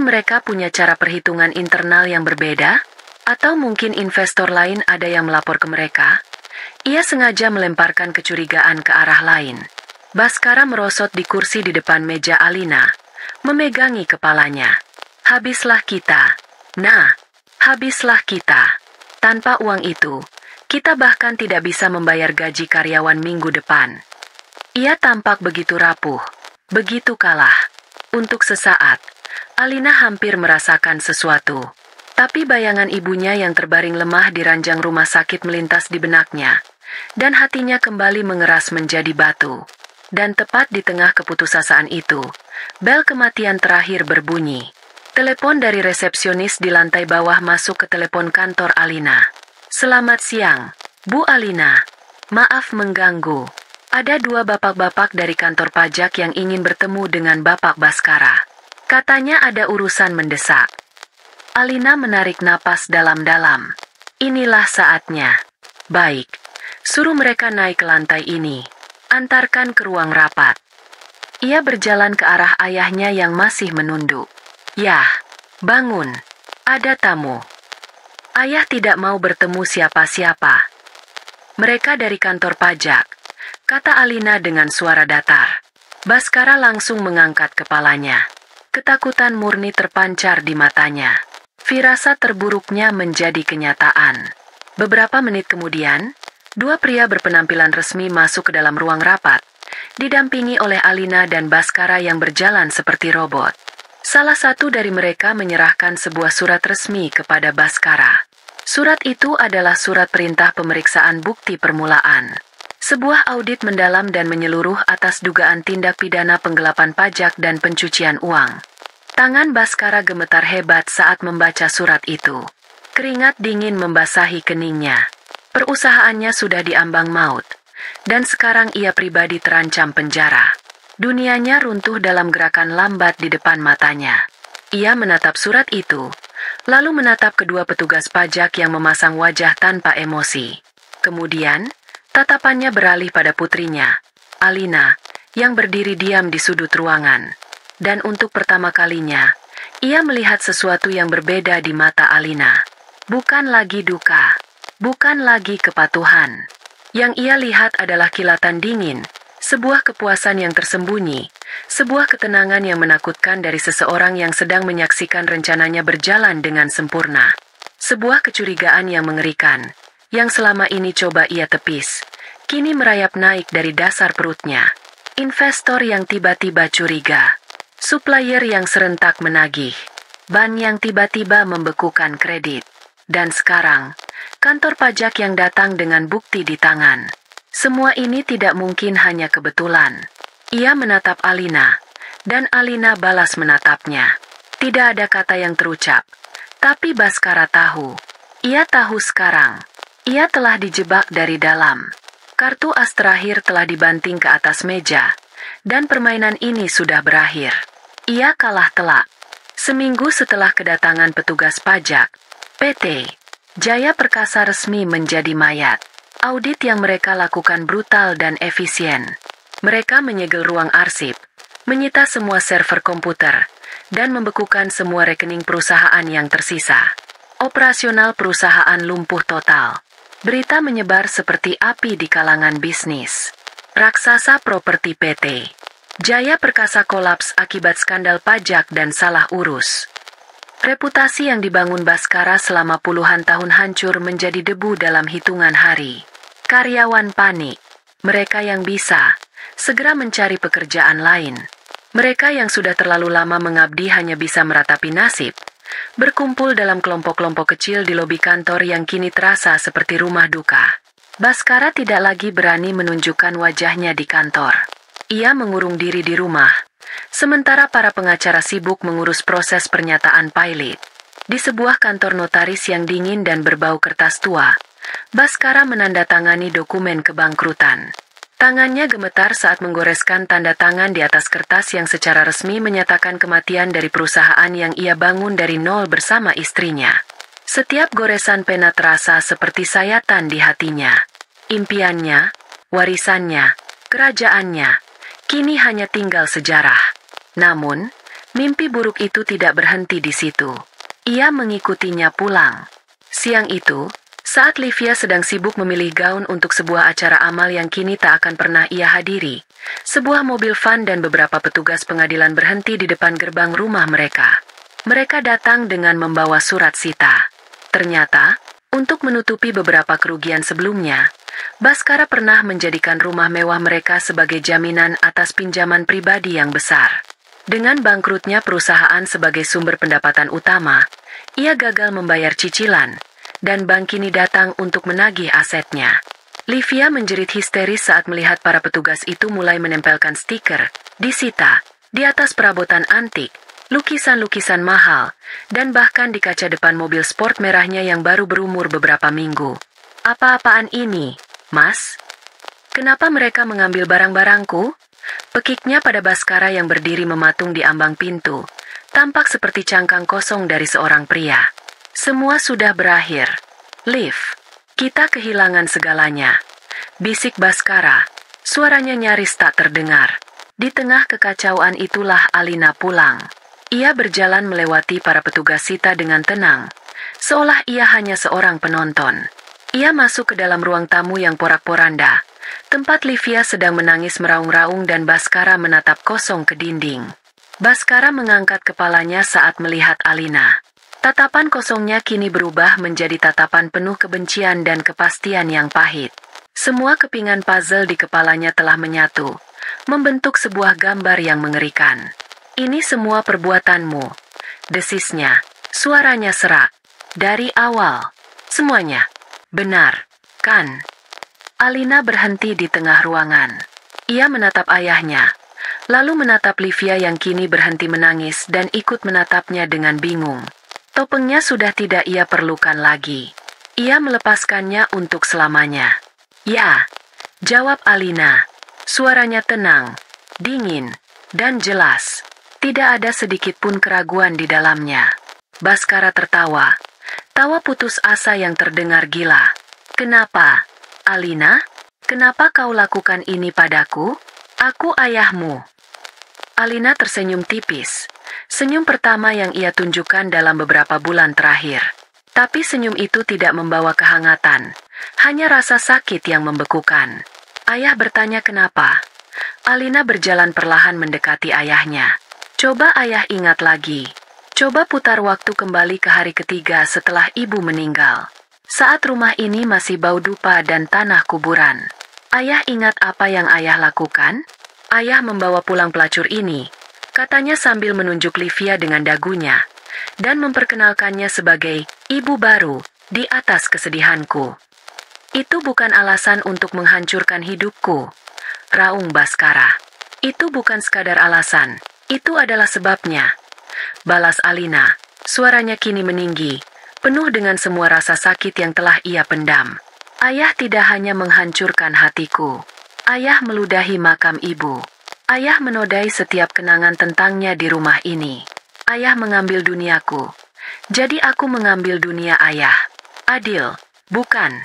mereka punya cara perhitungan internal yang berbeda, atau mungkin investor lain ada yang melapor ke mereka. Ia sengaja melemparkan kecurigaan ke arah lain. Baskara merosot di kursi di depan meja Alina, memegangi kepalanya. Habislah kita. Habislah kita. Tanpa uang itu, kita bahkan tidak bisa membayar gaji karyawan minggu depan. Ia tampak begitu rapuh, begitu kalah. Untuk sesaat, Alina hampir merasakan sesuatu. Tapi bayangan ibunya yang terbaring lemah di ranjang rumah sakit melintas di benaknya, dan hatinya kembali mengeras menjadi batu. Dan tepat di tengah keputusasaan itu, bel kematian terakhir berbunyi. Telepon dari resepsionis di lantai bawah masuk ke telepon kantor Alina. "Selamat siang, Bu Alina. Maaf mengganggu. Ada 2 bapak-bapak dari kantor pajak yang ingin bertemu dengan Bapak Baskara. Katanya ada urusan mendesak." Alina menarik napas dalam-dalam. Inilah saatnya. Baik, suruh mereka naik ke lantai ini. Antarkan ke ruang rapat. Ia berjalan ke arah ayahnya yang masih menunduk. "Yah, bangun. Ada tamu." Ayah tidak mau bertemu siapa-siapa. "Mereka dari kantor pajak," kata Alina dengan suara datar. Baskara langsung mengangkat kepalanya. Ketakutan murni terpancar di matanya. Firasat terburuknya menjadi kenyataan. Beberapa menit kemudian, 2 pria berpenampilan resmi masuk ke dalam ruang rapat, didampingi oleh Alina dan Baskara yang berjalan seperti robot. Salah satu dari mereka menyerahkan sebuah surat resmi kepada Baskara. Surat itu adalah surat perintah pemeriksaan bukti permulaan. Sebuah audit mendalam dan menyeluruh atas dugaan tindak pidana penggelapan pajak dan pencucian uang. Tangan Baskara gemetar hebat saat membaca surat itu. Keringat dingin membasahi keningnya. Perusahaannya sudah diambang maut, dan sekarang ia pribadi terancam penjara. Dunianya runtuh dalam gerakan lambat di depan matanya. Ia menatap surat itu, lalu menatap kedua petugas pajak yang memasang wajah tanpa emosi. Kemudian, tatapannya beralih pada putrinya, Alina, yang berdiri diam di sudut ruangan. Dan untuk pertama kalinya, ia melihat sesuatu yang berbeda di mata Alina. Bukan lagi duka, bukan lagi kepatuhan. Yang ia lihat adalah kilatan dingin, sebuah kepuasan yang tersembunyi, sebuah ketenangan yang menakutkan dari seseorang yang sedang menyaksikan rencananya berjalan dengan sempurna. Sebuah kecurigaan yang mengerikan, yang selama ini coba ia tepis, kini merayap naik dari dasar perutnya. Investor yang tiba-tiba curiga, supplier yang serentak menagih, ban yang tiba-tiba membekukan kredit, dan sekarang, kantor pajak yang datang dengan bukti di tangan. Semua ini tidak mungkin hanya kebetulan. Ia menatap Alina, dan Alina balas menatapnya. Tidak ada kata yang terucap, tapi Baskara tahu. Ia tahu sekarang. Ia telah dijebak dari dalam. Kartu as terakhir telah dibanting ke atas meja, dan permainan ini sudah berakhir. Ia kalah telak. Seminggu setelah kedatangan petugas pajak, PT Jaya Perkasa resmi menjadi mayat. Audit yang mereka lakukan brutal dan efisien. Mereka menyegel ruang arsip, menyita semua server komputer, dan membekukan semua rekening perusahaan yang tersisa. Operasional perusahaan lumpuh total. Berita menyebar seperti api di kalangan bisnis. Raksasa Properti PT Jaya Perkasa kolaps akibat skandal pajak dan salah urus. Reputasi yang dibangun Baskara selama puluhan tahun hancur menjadi debu dalam hitungan hari. Karyawan panik. Mereka yang bisa, segera mencari pekerjaan lain. Mereka yang sudah terlalu lama mengabdi hanya bisa meratapi nasib. Berkumpul dalam kelompok-kelompok kecil di lobi kantor yang kini terasa seperti rumah duka. Baskara tidak lagi berani menunjukkan wajahnya di kantor. Ia mengurung diri di rumah, sementara para pengacara sibuk mengurus proses pernyataan pilot. Di sebuah kantor notaris yang dingin dan berbau kertas tua, Baskara menandatangani dokumen kebangkrutan. Tangannya gemetar saat menggoreskan tanda tangan di atas kertas yang secara resmi menyatakan kematian dari perusahaan yang ia bangun dari nol bersama istrinya. Setiap goresan pena terasa seperti sayatan di hatinya. Impiannya, warisannya, kerajaannya, kini hanya tinggal sejarah. Namun, mimpi buruk itu tidak berhenti di situ. Ia mengikutinya pulang. Siang itu, saat Livia sedang sibuk memilih gaun untuk sebuah acara amal yang kini tak akan pernah ia hadiri, sebuah mobil van dan beberapa petugas pengadilan berhenti di depan gerbang rumah mereka. Mereka datang dengan membawa surat sita. Ternyata, untuk menutupi beberapa kerugian sebelumnya, Baskara pernah menjadikan rumah mewah mereka sebagai jaminan atas pinjaman pribadi yang besar. Dengan bangkrutnya perusahaan sebagai sumber pendapatan utama, ia gagal membayar cicilan, dan bank kini datang untuk menagih asetnya. Livia menjerit histeris saat melihat para petugas itu mulai menempelkan stiker, disita, di atas perabotan antik, lukisan-lukisan mahal, dan bahkan di kaca depan mobil sport merahnya yang baru berumur beberapa minggu. Apa-apaan ini, Mas? Kenapa mereka mengambil barang-barangku? Pekiknya pada Baskara yang berdiri mematung di ambang pintu, tampak seperti cangkang kosong dari seorang pria. Semua sudah berakhir. Liv, kita kehilangan segalanya. Bisik Baskara, suaranya nyaris tak terdengar. Di tengah kekacauan itulah Alina pulang. Ia berjalan melewati para petugas sita dengan tenang, seolah ia hanya seorang penonton. Ia masuk ke dalam ruang tamu yang porak-poranda, tempat Livia sedang menangis meraung-raung dan Baskara menatap kosong ke dinding. Baskara mengangkat kepalanya saat melihat Alina. Tatapan kosongnya kini berubah menjadi tatapan penuh kebencian dan kepastian yang pahit. Semua kepingan puzzle di kepalanya telah menyatu, membentuk sebuah gambar yang mengerikan. Ini semua perbuatanmu, desisnya, suaranya serak. Dari awal, semuanya. Benar, kan? Alina berhenti di tengah ruangan. Ia menatap ayahnya, lalu menatap Livia yang kini berhenti menangis dan ikut menatapnya dengan bingung. Topengnya sudah tidak ia perlukan lagi. Ia melepaskannya untuk selamanya. Ya, jawab Alina. Suaranya tenang, dingin, dan jelas. Tidak ada sedikit pun keraguan di dalamnya. Baskara tertawa. Tawa putus asa yang terdengar gila. Kenapa, Alina? Kenapa kau lakukan ini padaku? Aku ayahmu. Alina tersenyum tipis. Senyum pertama yang ia tunjukkan dalam beberapa bulan terakhir. Tapi senyum itu tidak membawa kehangatan. Hanya rasa sakit yang membekukan. Ayah bertanya kenapa. Alina berjalan perlahan mendekati ayahnya. Coba ayah ingat lagi. Coba putar waktu kembali ke hari ketiga setelah ibu meninggal. Saat rumah ini masih bau dupa dan tanah kuburan. Ayah ingat apa yang ayah lakukan? Ayah membawa pulang pelacur ini, katanya sambil menunjuk Livia dengan dagunya, dan memperkenalkannya sebagai ibu baru di atas kesedihanku. Itu bukan alasan untuk menghancurkan hidupku, raung Baskara. Itu bukan sekadar alasan, itu adalah sebabnya. Balas Alina, suaranya kini meninggi, penuh dengan semua rasa sakit yang telah ia pendam. Ayah tidak hanya menghancurkan hatiku. Ayah meludahi makam ibu. Ayah menodai setiap kenangan tentangnya di rumah ini. Ayah mengambil duniaku. Jadi aku mengambil dunia ayah. Adil, bukan?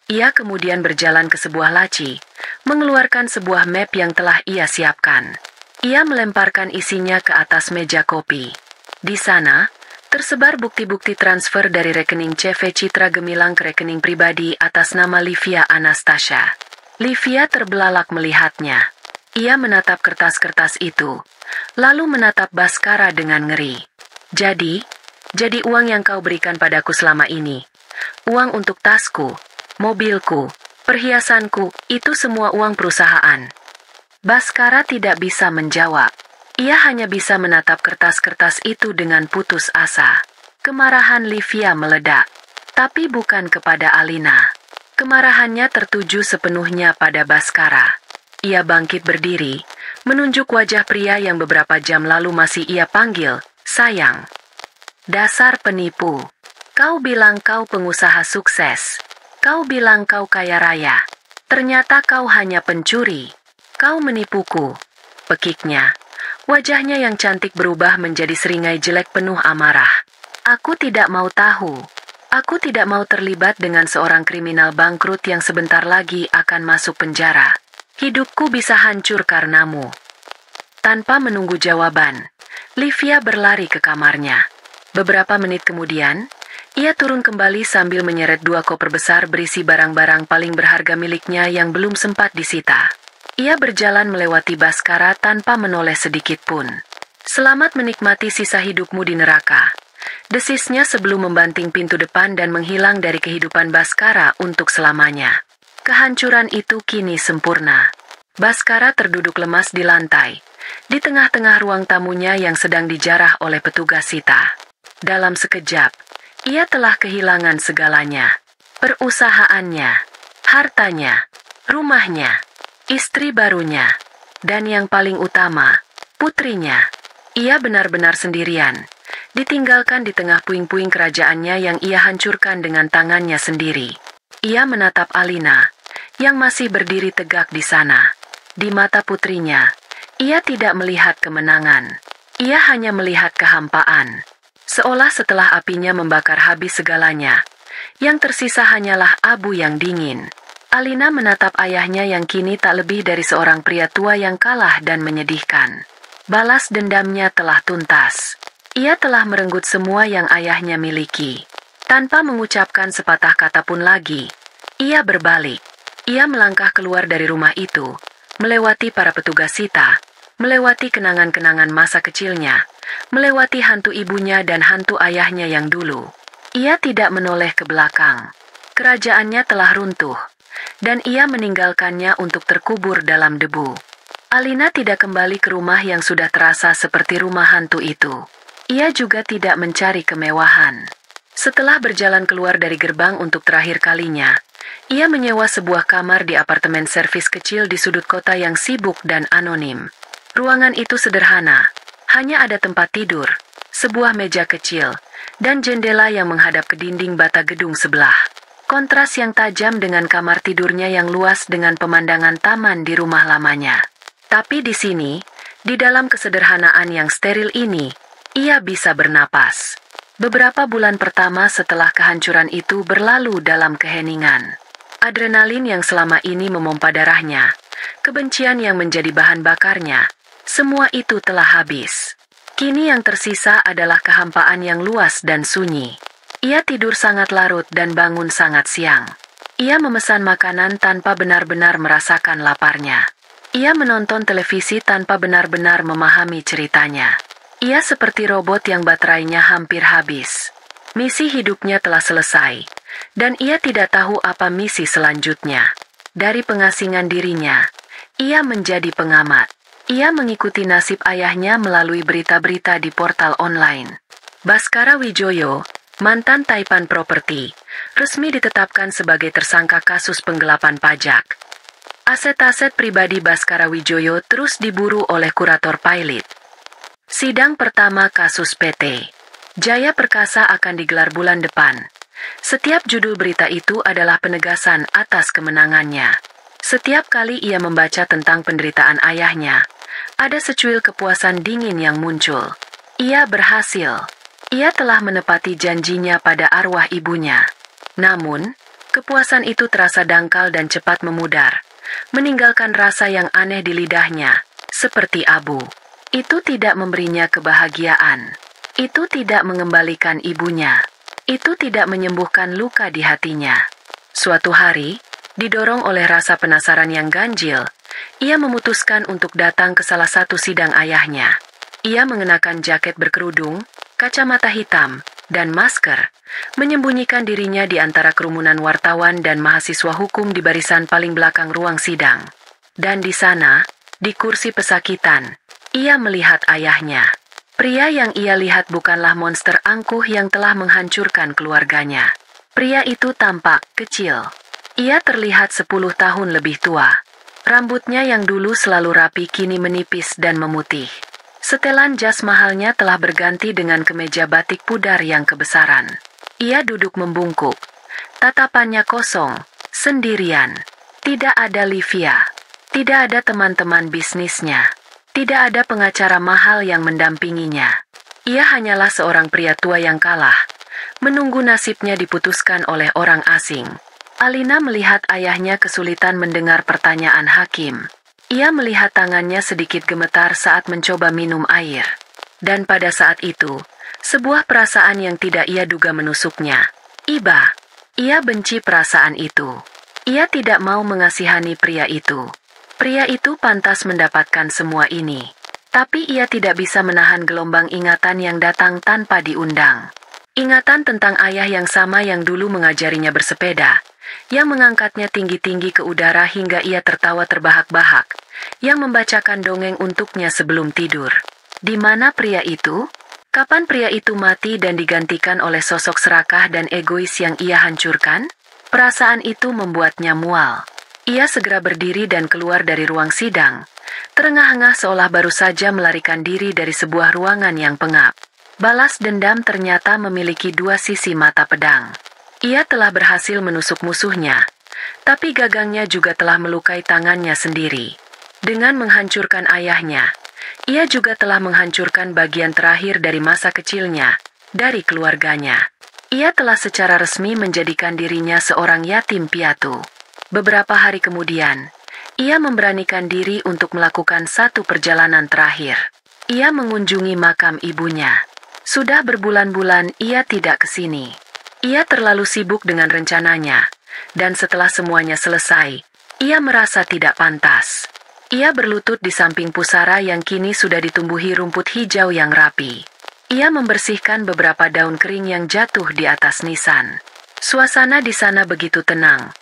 Ia kemudian berjalan ke sebuah laci, mengeluarkan sebuah map yang telah ia siapkan. Ia melemparkan isinya ke atas meja kopi. Di sana, Tersebar bukti-bukti transfer dari rekening CV Citra Gemilang ke rekening pribadi atas nama Livia Anastasia. Livia terbelalak melihatnya. Ia menatap kertas-kertas itu, lalu menatap Baskara dengan ngeri. Jadi uang yang kau berikan padaku selama ini, uang untuk tasku, mobilku, perhiasanku, itu semua uang perusahaan. Baskara tidak bisa menjawab. Ia hanya bisa menatap kertas-kertas itu dengan putus asa. Kemarahan Livia meledak, tapi bukan kepada Alina. Kemarahannya tertuju sepenuhnya pada Baskara. Ia bangkit berdiri, menunjuk wajah pria yang beberapa jam lalu masih ia panggil, sayang. Dasar penipu. Kau bilang kau pengusaha sukses. Kau bilang kau kaya raya. Ternyata kau hanya pencuri. Kau menipuku. Pekiknya. Wajahnya yang cantik berubah menjadi seringai jelek penuh amarah. Aku tidak mau tahu. Aku tidak mau terlibat dengan seorang kriminal bangkrut yang sebentar lagi akan masuk penjara. Hidupku bisa hancur karenamu. Tanpa menunggu jawaban, Livia berlari ke kamarnya. Beberapa menit kemudian, ia turun kembali sambil menyeret 2 koper besar berisi barang-barang paling berharga miliknya yang belum sempat disita. Ia berjalan melewati Baskara tanpa menoleh sedikit pun. Selamat menikmati sisa hidupmu di neraka. Desisnya sebelum membanting pintu depan dan menghilang dari kehidupan Baskara untuk selamanya. Kehancuran itu kini sempurna. Baskara terduduk lemas di lantai, di tengah-tengah ruang tamunya yang sedang dijarah oleh petugas sita. Dalam sekejap, ia telah kehilangan segalanya. Perusahaannya, hartanya, rumahnya, istri barunya, dan yang paling utama, putrinya. Ia benar-benar sendirian, ditinggalkan di tengah puing-puing kerajaannya yang ia hancurkan dengan tangannya sendiri. Ia menatap Alina, yang masih berdiri tegak di sana. Di mata putrinya, ia tidak melihat kemenangan. Ia hanya melihat kehampaan. Seolah setelah apinya membakar habis segalanya, yang tersisa hanyalah abu yang dingin. Alina menatap ayahnya yang kini tak lebih dari seorang pria tua yang kalah dan menyedihkan. Balas dendamnya telah tuntas. Ia telah merenggut semua yang ayahnya miliki. Tanpa mengucapkan sepatah kata pun lagi, ia berbalik. Ia melangkah keluar dari rumah itu, melewati para petugas sita, melewati kenangan-kenangan masa kecilnya, melewati hantu ibunya dan hantu ayahnya yang dulu. Ia tidak menoleh ke belakang. Kerajaannya telah runtuh, dan ia meninggalkannya untuk terkubur dalam debu. Alina tidak kembali ke rumah yang sudah terasa seperti rumah hantu itu. Ia juga tidak mencari kemewahan. Setelah berjalan keluar dari gerbang untuk terakhir kalinya, ia menyewa sebuah kamar di apartemen servis kecil di sudut kota yang sibuk dan anonim. Ruangan itu sederhana, hanya ada tempat tidur, sebuah meja kecil, dan jendela yang menghadap ke dinding bata gedung sebelah. Kontras yang tajam dengan kamar tidurnya yang luas dengan pemandangan taman di rumah lamanya. Tapi di sini, di dalam kesederhanaan yang steril ini, ia bisa bernapas. Beberapa bulan pertama setelah kehancuran itu berlalu dalam keheningan. Adrenalin yang selama ini memompa darahnya, kebencian yang menjadi bahan bakarnya, semua itu telah habis. Kini yang tersisa adalah kehampaan yang luas dan sunyi. Ia tidur sangat larut dan bangun sangat siang. Ia memesan makanan tanpa benar-benar merasakan laparnya. Ia menonton televisi tanpa benar-benar memahami ceritanya. Ia seperti robot yang baterainya hampir habis. Misi hidupnya telah selesai, dan ia tidak tahu apa misi selanjutnya. Dari pengasingan dirinya, ia menjadi pengamat. Ia mengikuti nasib ayahnya melalui berita-berita di portal online. Baskara Wijoyo, mantan Taipan Property, resmi ditetapkan sebagai tersangka kasus penggelapan pajak. Aset-aset pribadi Baskara Wijoyo terus diburu oleh kurator Pilot. Sidang pertama kasus PT Jaya Perkasa akan digelar bulan depan. Setiap judul berita itu adalah penegasan atas kemenangannya. Setiap kali ia membaca tentang penderitaan ayahnya, ada secuil kepuasan dingin yang muncul. Ia berhasil. Ia telah menepati janjinya pada arwah ibunya. Namun, kepuasan itu terasa dangkal dan cepat memudar, meninggalkan rasa yang aneh di lidahnya, seperti abu. Itu tidak memberinya kebahagiaan. Itu tidak mengembalikan ibunya. Itu tidak menyembuhkan luka di hatinya. Suatu hari, didorong oleh rasa penasaran yang ganjil, ia memutuskan untuk datang ke salah satu sidang ayahnya. Ia mengenakan jaket berkerudung, kacamata hitam, dan masker, menyembunyikan dirinya di antara kerumunan wartawan dan mahasiswa hukum di barisan paling belakang ruang sidang. Dan di sana, di kursi pesakitan, ia melihat ayahnya. Pria yang ia lihat bukanlah monster angkuh yang telah menghancurkan keluarganya. Pria itu tampak kecil. Ia terlihat 10 tahun lebih tua. Rambutnya yang dulu selalu rapi kini menipis dan memutih. Setelan jas mahalnya telah berganti dengan kemeja batik pudar yang kebesaran. Ia duduk membungkuk. Tatapannya kosong, sendirian. Tidak ada Livia. Tidak ada teman-teman bisnisnya. Tidak ada pengacara mahal yang mendampinginya. Ia hanyalah seorang pria tua yang kalah, menunggu nasibnya diputuskan oleh orang asing. Alina melihat ayahnya kesulitan mendengar pertanyaan hakim. Ia melihat tangannya sedikit gemetar saat mencoba minum air. Dan pada saat itu, sebuah perasaan yang tidak ia duga menusuknya. Iba. Ia benci perasaan itu. Ia tidak mau mengasihani pria itu. Pria itu pantas mendapatkan semua ini. Tapi ia tidak bisa menahan gelombang ingatan yang datang tanpa diundang. Ingatan tentang ayah yang sama yang dulu mengajarinya bersepeda, yang mengangkatnya tinggi-tinggi ke udara hingga ia tertawa terbahak-bahak, yang membacakan dongeng untuknya sebelum tidur. Di mana pria itu? Kapan pria itu mati dan digantikan oleh sosok serakah dan egois yang ia hancurkan? Perasaan itu membuatnya mual. Ia segera berdiri dan keluar dari ruang sidang, terengah-engah seolah baru saja melarikan diri dari sebuah ruangan yang pengap. Balas dendam ternyata memiliki dua sisi mata pedang. Ia telah berhasil menusuk musuhnya, tapi gagangnya juga telah melukai tangannya sendiri. Dengan menghancurkan ayahnya, ia juga telah menghancurkan bagian terakhir dari masa kecilnya, dari keluarganya. Ia telah secara resmi menjadikan dirinya seorang yatim piatu. Beberapa hari kemudian, ia memberanikan diri untuk melakukan satu perjalanan terakhir. Ia mengunjungi makam ibunya. Sudah berbulan-bulan ia tidak ke sini. Ia terlalu sibuk dengan rencananya, dan setelah semuanya selesai, ia merasa tidak pantas. Ia berlutut di samping pusara yang kini sudah ditumbuhi rumput hijau yang rapi. Ia membersihkan beberapa daun kering yang jatuh di atas nisan. Suasana di sana begitu tenang,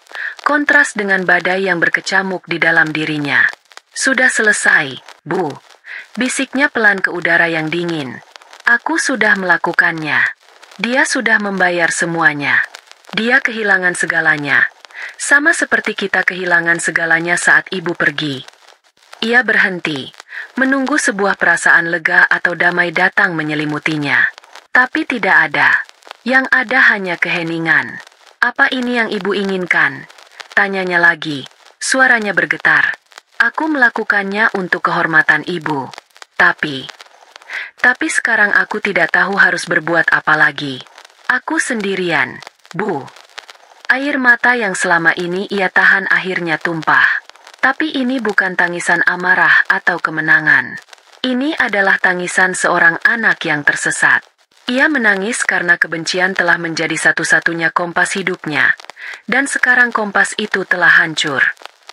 kontras dengan badai yang berkecamuk di dalam dirinya. Sudah selesai, Bu. Bisiknya pelan ke udara yang dingin. Aku sudah melakukannya. Dia sudah membayar semuanya. Dia kehilangan segalanya. Sama seperti kita kehilangan segalanya saat ibu pergi. Ia berhenti, menunggu sebuah perasaan lega atau damai datang menyelimutinya. Tapi tidak ada. Yang ada hanya keheningan. Apa ini yang ibu inginkan? Tanyanya lagi. Suaranya bergetar. Aku melakukannya untuk kehormatan ibu. Tapi sekarang aku tidak tahu harus berbuat apa lagi. Aku sendirian, Bu. Air mata yang selama ini ia tahan akhirnya tumpah. Tapi ini bukan tangisan amarah atau kemenangan. Ini adalah tangisan seorang anak yang tersesat. Ia menangis karena kebencian telah menjadi satu-satunya kompas hidupnya. Dan sekarang kompas itu telah hancur.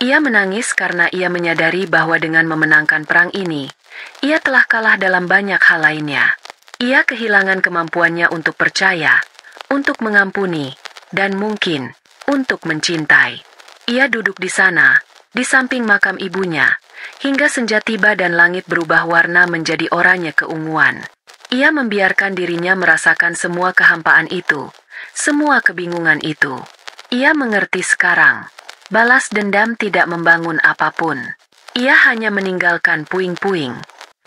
Ia menangis karena ia menyadari bahwa dengan memenangkan perang ini, ia telah kalah dalam banyak hal lainnya. Ia kehilangan kemampuannya untuk percaya, untuk mengampuni, dan mungkin, untuk mencintai. Ia duduk di sana, di samping makam ibunya, hingga senja tiba dan langit berubah warna menjadi oranye keunguan. Ia membiarkan dirinya merasakan semua kehampaan itu, semua kebingungan itu. Ia mengerti sekarang. Balas dendam tidak membangun apapun. Ia hanya meninggalkan puing-puing.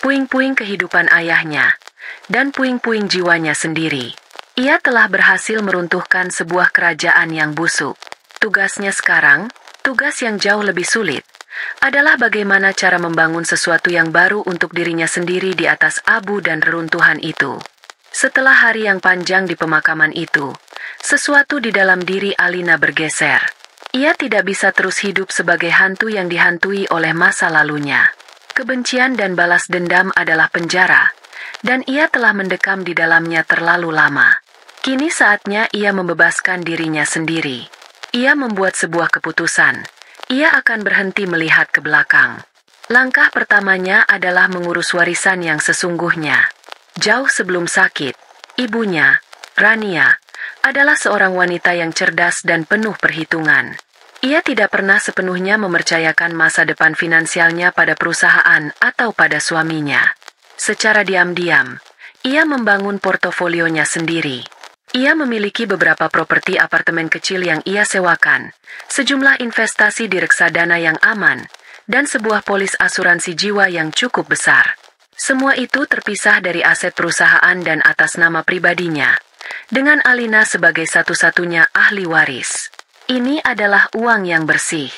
Puing-puing kehidupan ayahnya. Dan puing-puing jiwanya sendiri. Ia telah berhasil meruntuhkan sebuah kerajaan yang busuk. Tugasnya sekarang, tugas yang jauh lebih sulit, adalah bagaimana cara membangun sesuatu yang baru untuk dirinya sendiri di atas abu dan reruntuhan itu. Setelah hari yang panjang di pemakaman itu, sesuatu di dalam diri Alina bergeser. Ia tidak bisa terus hidup sebagai hantu yang dihantui oleh masa lalunya. Kebencian dan balas dendam adalah penjara, Dan ia telah mendekam di dalamnya terlalu lama. Kini saatnya ia membebaskan dirinya sendiri. Ia membuat sebuah keputusan. Ia akan berhenti melihat ke belakang. Langkah pertamanya adalah mengurus warisan yang sesungguhnya. Jauh sebelum sakit, ibunya, Rania, adalah seorang wanita yang cerdas dan penuh perhitungan. Ia tidak pernah sepenuhnya mempercayakan masa depan finansialnya pada perusahaan atau pada suaminya. Secara diam-diam, ia membangun portofolionya sendiri. Ia memiliki beberapa properti apartemen kecil yang ia sewakan, sejumlah investasi di reksadana yang aman, dan sebuah polis asuransi jiwa yang cukup besar. Semua itu terpisah dari aset perusahaan dan atas nama pribadinya, dengan Alina sebagai satu-satunya ahli waris. Ini adalah uang yang bersih,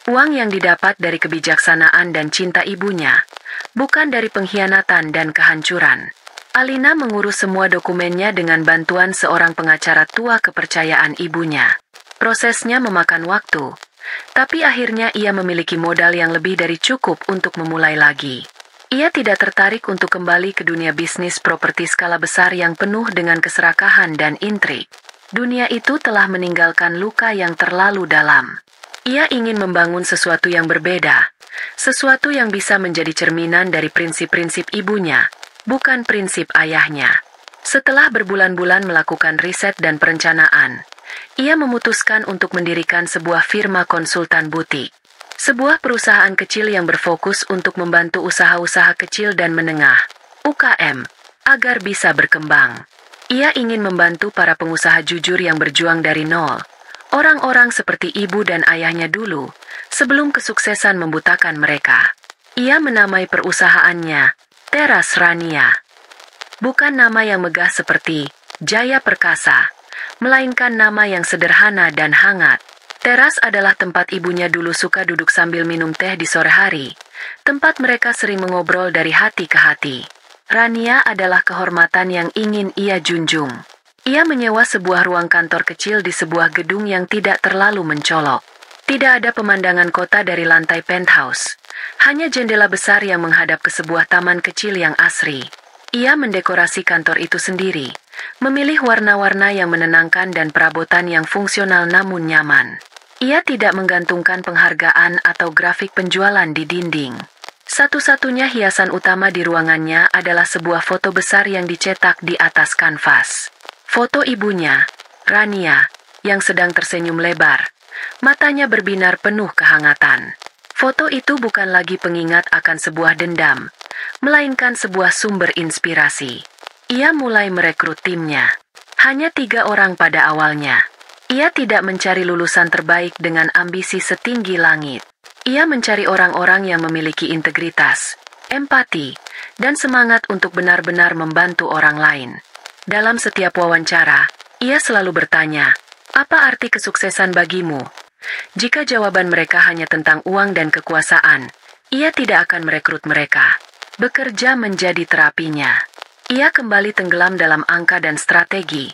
uang yang didapat dari kebijaksanaan dan cinta ibunya, bukan dari pengkhianatan dan kehancuran. Alina mengurus semua dokumennya dengan bantuan seorang pengacara tua kepercayaan ibunya. Prosesnya memakan waktu, tapi akhirnya ia memiliki modal yang lebih dari cukup untuk memulai lagi. Ia tidak tertarik untuk kembali ke dunia bisnis properti skala besar yang penuh dengan keserakahan dan intrik. Dunia itu telah meninggalkan luka yang terlalu dalam. Ia ingin membangun sesuatu yang berbeda, sesuatu yang bisa menjadi cerminan dari prinsip-prinsip ibunya, bukan prinsip ayahnya. Setelah berbulan-bulan melakukan riset dan perencanaan, ia memutuskan untuk mendirikan sebuah firma konsultan butik. Sebuah perusahaan kecil yang berfokus untuk membantu usaha-usaha kecil dan menengah, UKM, agar bisa berkembang. Ia ingin membantu para pengusaha jujur yang berjuang dari nol, orang-orang seperti ibu dan ayahnya dulu, sebelum kesuksesan membutakan mereka. Ia menamai perusahaannya Teras Rania. Bukan nama yang megah seperti Jaya Perkasa, melainkan nama yang sederhana dan hangat. Teras adalah tempat ibunya dulu suka duduk sambil minum teh di sore hari, tempat mereka sering mengobrol dari hati ke hati. Rania adalah kehormatan yang ingin ia junjung. Ia menyewa sebuah ruang kantor kecil di sebuah gedung yang tidak terlalu mencolok. Tidak ada pemandangan kota dari lantai penthouse. Hanya jendela besar yang menghadap ke sebuah taman kecil yang asri. Ia mendekorasi kantor itu sendiri, memilih warna-warna yang menenangkan dan perabotan yang fungsional namun nyaman. Ia tidak menggantungkan penghargaan atau grafik penjualan di dinding. Satu-satunya hiasan utama di ruangannya adalah sebuah foto besar yang dicetak di atas kanvas. Foto ibunya, Rania, yang sedang tersenyum lebar. Matanya berbinar penuh kehangatan. Foto itu bukan lagi pengingat akan sebuah dendam, melainkan sebuah sumber inspirasi. Ia mulai merekrut timnya. Hanya 3 orang pada awalnya. Ia tidak mencari lulusan terbaik dengan ambisi setinggi langit. Ia mencari orang-orang yang memiliki integritas, empati, dan semangat untuk benar-benar membantu orang lain. Dalam setiap wawancara, ia selalu bertanya, "Apa arti kesuksesan bagimu?" Jika jawaban mereka hanya tentang uang dan kekuasaan, ia tidak akan merekrut mereka. Bekerja menjadi terapinya. Ia kembali tenggelam dalam angka dan strategi,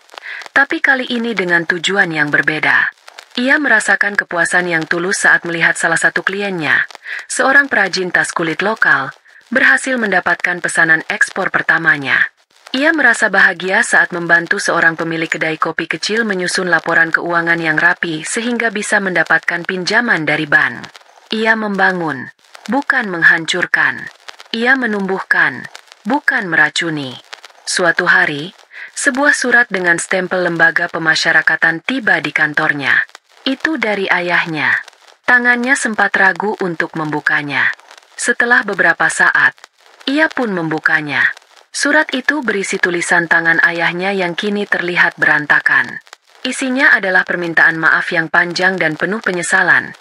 tapi kali ini dengan tujuan yang berbeda. Ia merasakan kepuasan yang tulus saat melihat salah satu kliennya, seorang perajin tas kulit lokal, berhasil mendapatkan pesanan ekspor pertamanya. Ia merasa bahagia saat membantu seorang pemilik kedai kopi kecil menyusun laporan keuangan yang rapi sehingga bisa mendapatkan pinjaman dari bank. Ia membangun, bukan menghancurkan. Ia menumbuhkan, bukan meracuni. Suatu hari, sebuah surat dengan stempel lembaga pemasyarakatan tiba di kantornya. Itu dari ayahnya. Tangannya sempat ragu untuk membukanya. Setelah beberapa saat, ia pun membukanya. Surat itu berisi tulisan tangan ayahnya yang kini terlihat berantakan. Isinya adalah permintaan maaf yang panjang dan penuh penyesalan.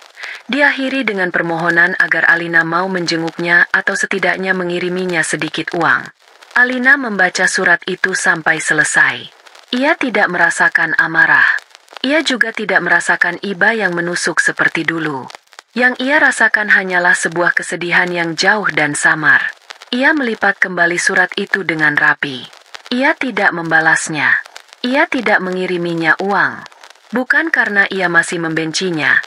Diakhiri dengan permohonan agar Alina mau menjenguknya atau setidaknya mengiriminya sedikit uang. Alina membaca surat itu sampai selesai. Ia tidak merasakan amarah. Ia juga tidak merasakan iba yang menusuk seperti dulu. Yang ia rasakan hanyalah sebuah kesedihan yang jauh dan samar. Ia melipat kembali surat itu dengan rapi. Ia tidak membalasnya. Ia tidak mengiriminya uang. Bukan karena ia masih membencinya,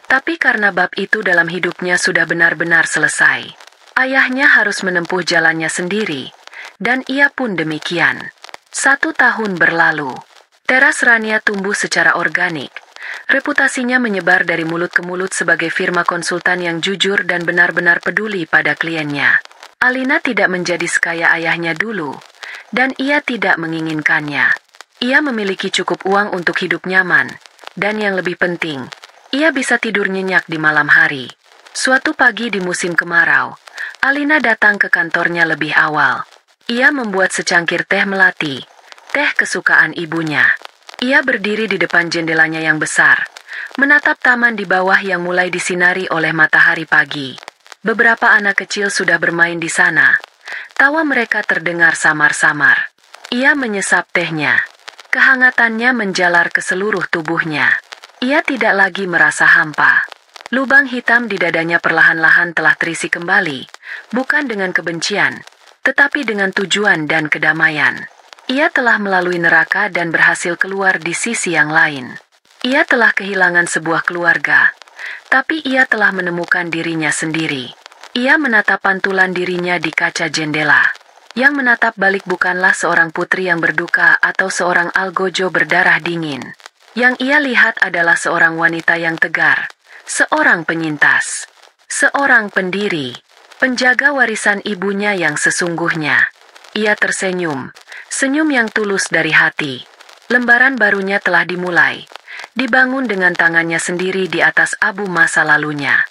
tapi karena bab itu dalam hidupnya sudah benar-benar selesai. Ayahnya harus menempuh jalannya sendiri, Dan ia pun demikian. 1 tahun berlalu. Teras Rania tumbuh secara organik. Reputasinya menyebar dari mulut ke mulut sebagai firma konsultan yang jujur dan benar-benar peduli pada kliennya. Alina tidak menjadi sekaya ayahnya dulu, dan ia tidak menginginkannya. Ia memiliki cukup uang untuk hidup nyaman, dan yang lebih penting, ia bisa tidur nyenyak di malam hari. Suatu pagi di musim kemarau, Alina datang ke kantornya lebih awal. Ia membuat secangkir teh melati, teh kesukaan ibunya. Ia berdiri di depan jendelanya yang besar, menatap taman di bawah yang mulai disinari oleh matahari pagi. Beberapa anak kecil sudah bermain di sana. Tawa mereka terdengar samar-samar. Ia menyesap tehnya. Kehangatannya menjalar ke seluruh tubuhnya. Ia tidak lagi merasa hampa. Lubang hitam di dadanya perlahan-lahan telah terisi kembali, bukan dengan kebencian, tetapi dengan tujuan dan kedamaian. Ia telah melalui neraka dan berhasil keluar di sisi yang lain. Ia telah kehilangan sebuah keluarga, tapi ia telah menemukan dirinya sendiri. Ia menatap pantulan dirinya di kaca jendela. Yang menatap balik bukanlah seorang putri yang berduka atau seorang algojo berdarah dingin. Yang ia lihat adalah seorang wanita yang tegar, seorang penyintas, seorang pendiri, penjaga warisan ibunya yang sesungguhnya. Ia tersenyum, senyum yang tulus dari hati. Lembaran barunya telah dimulai, dibangun dengan tangannya sendiri di atas abu masa lalunya.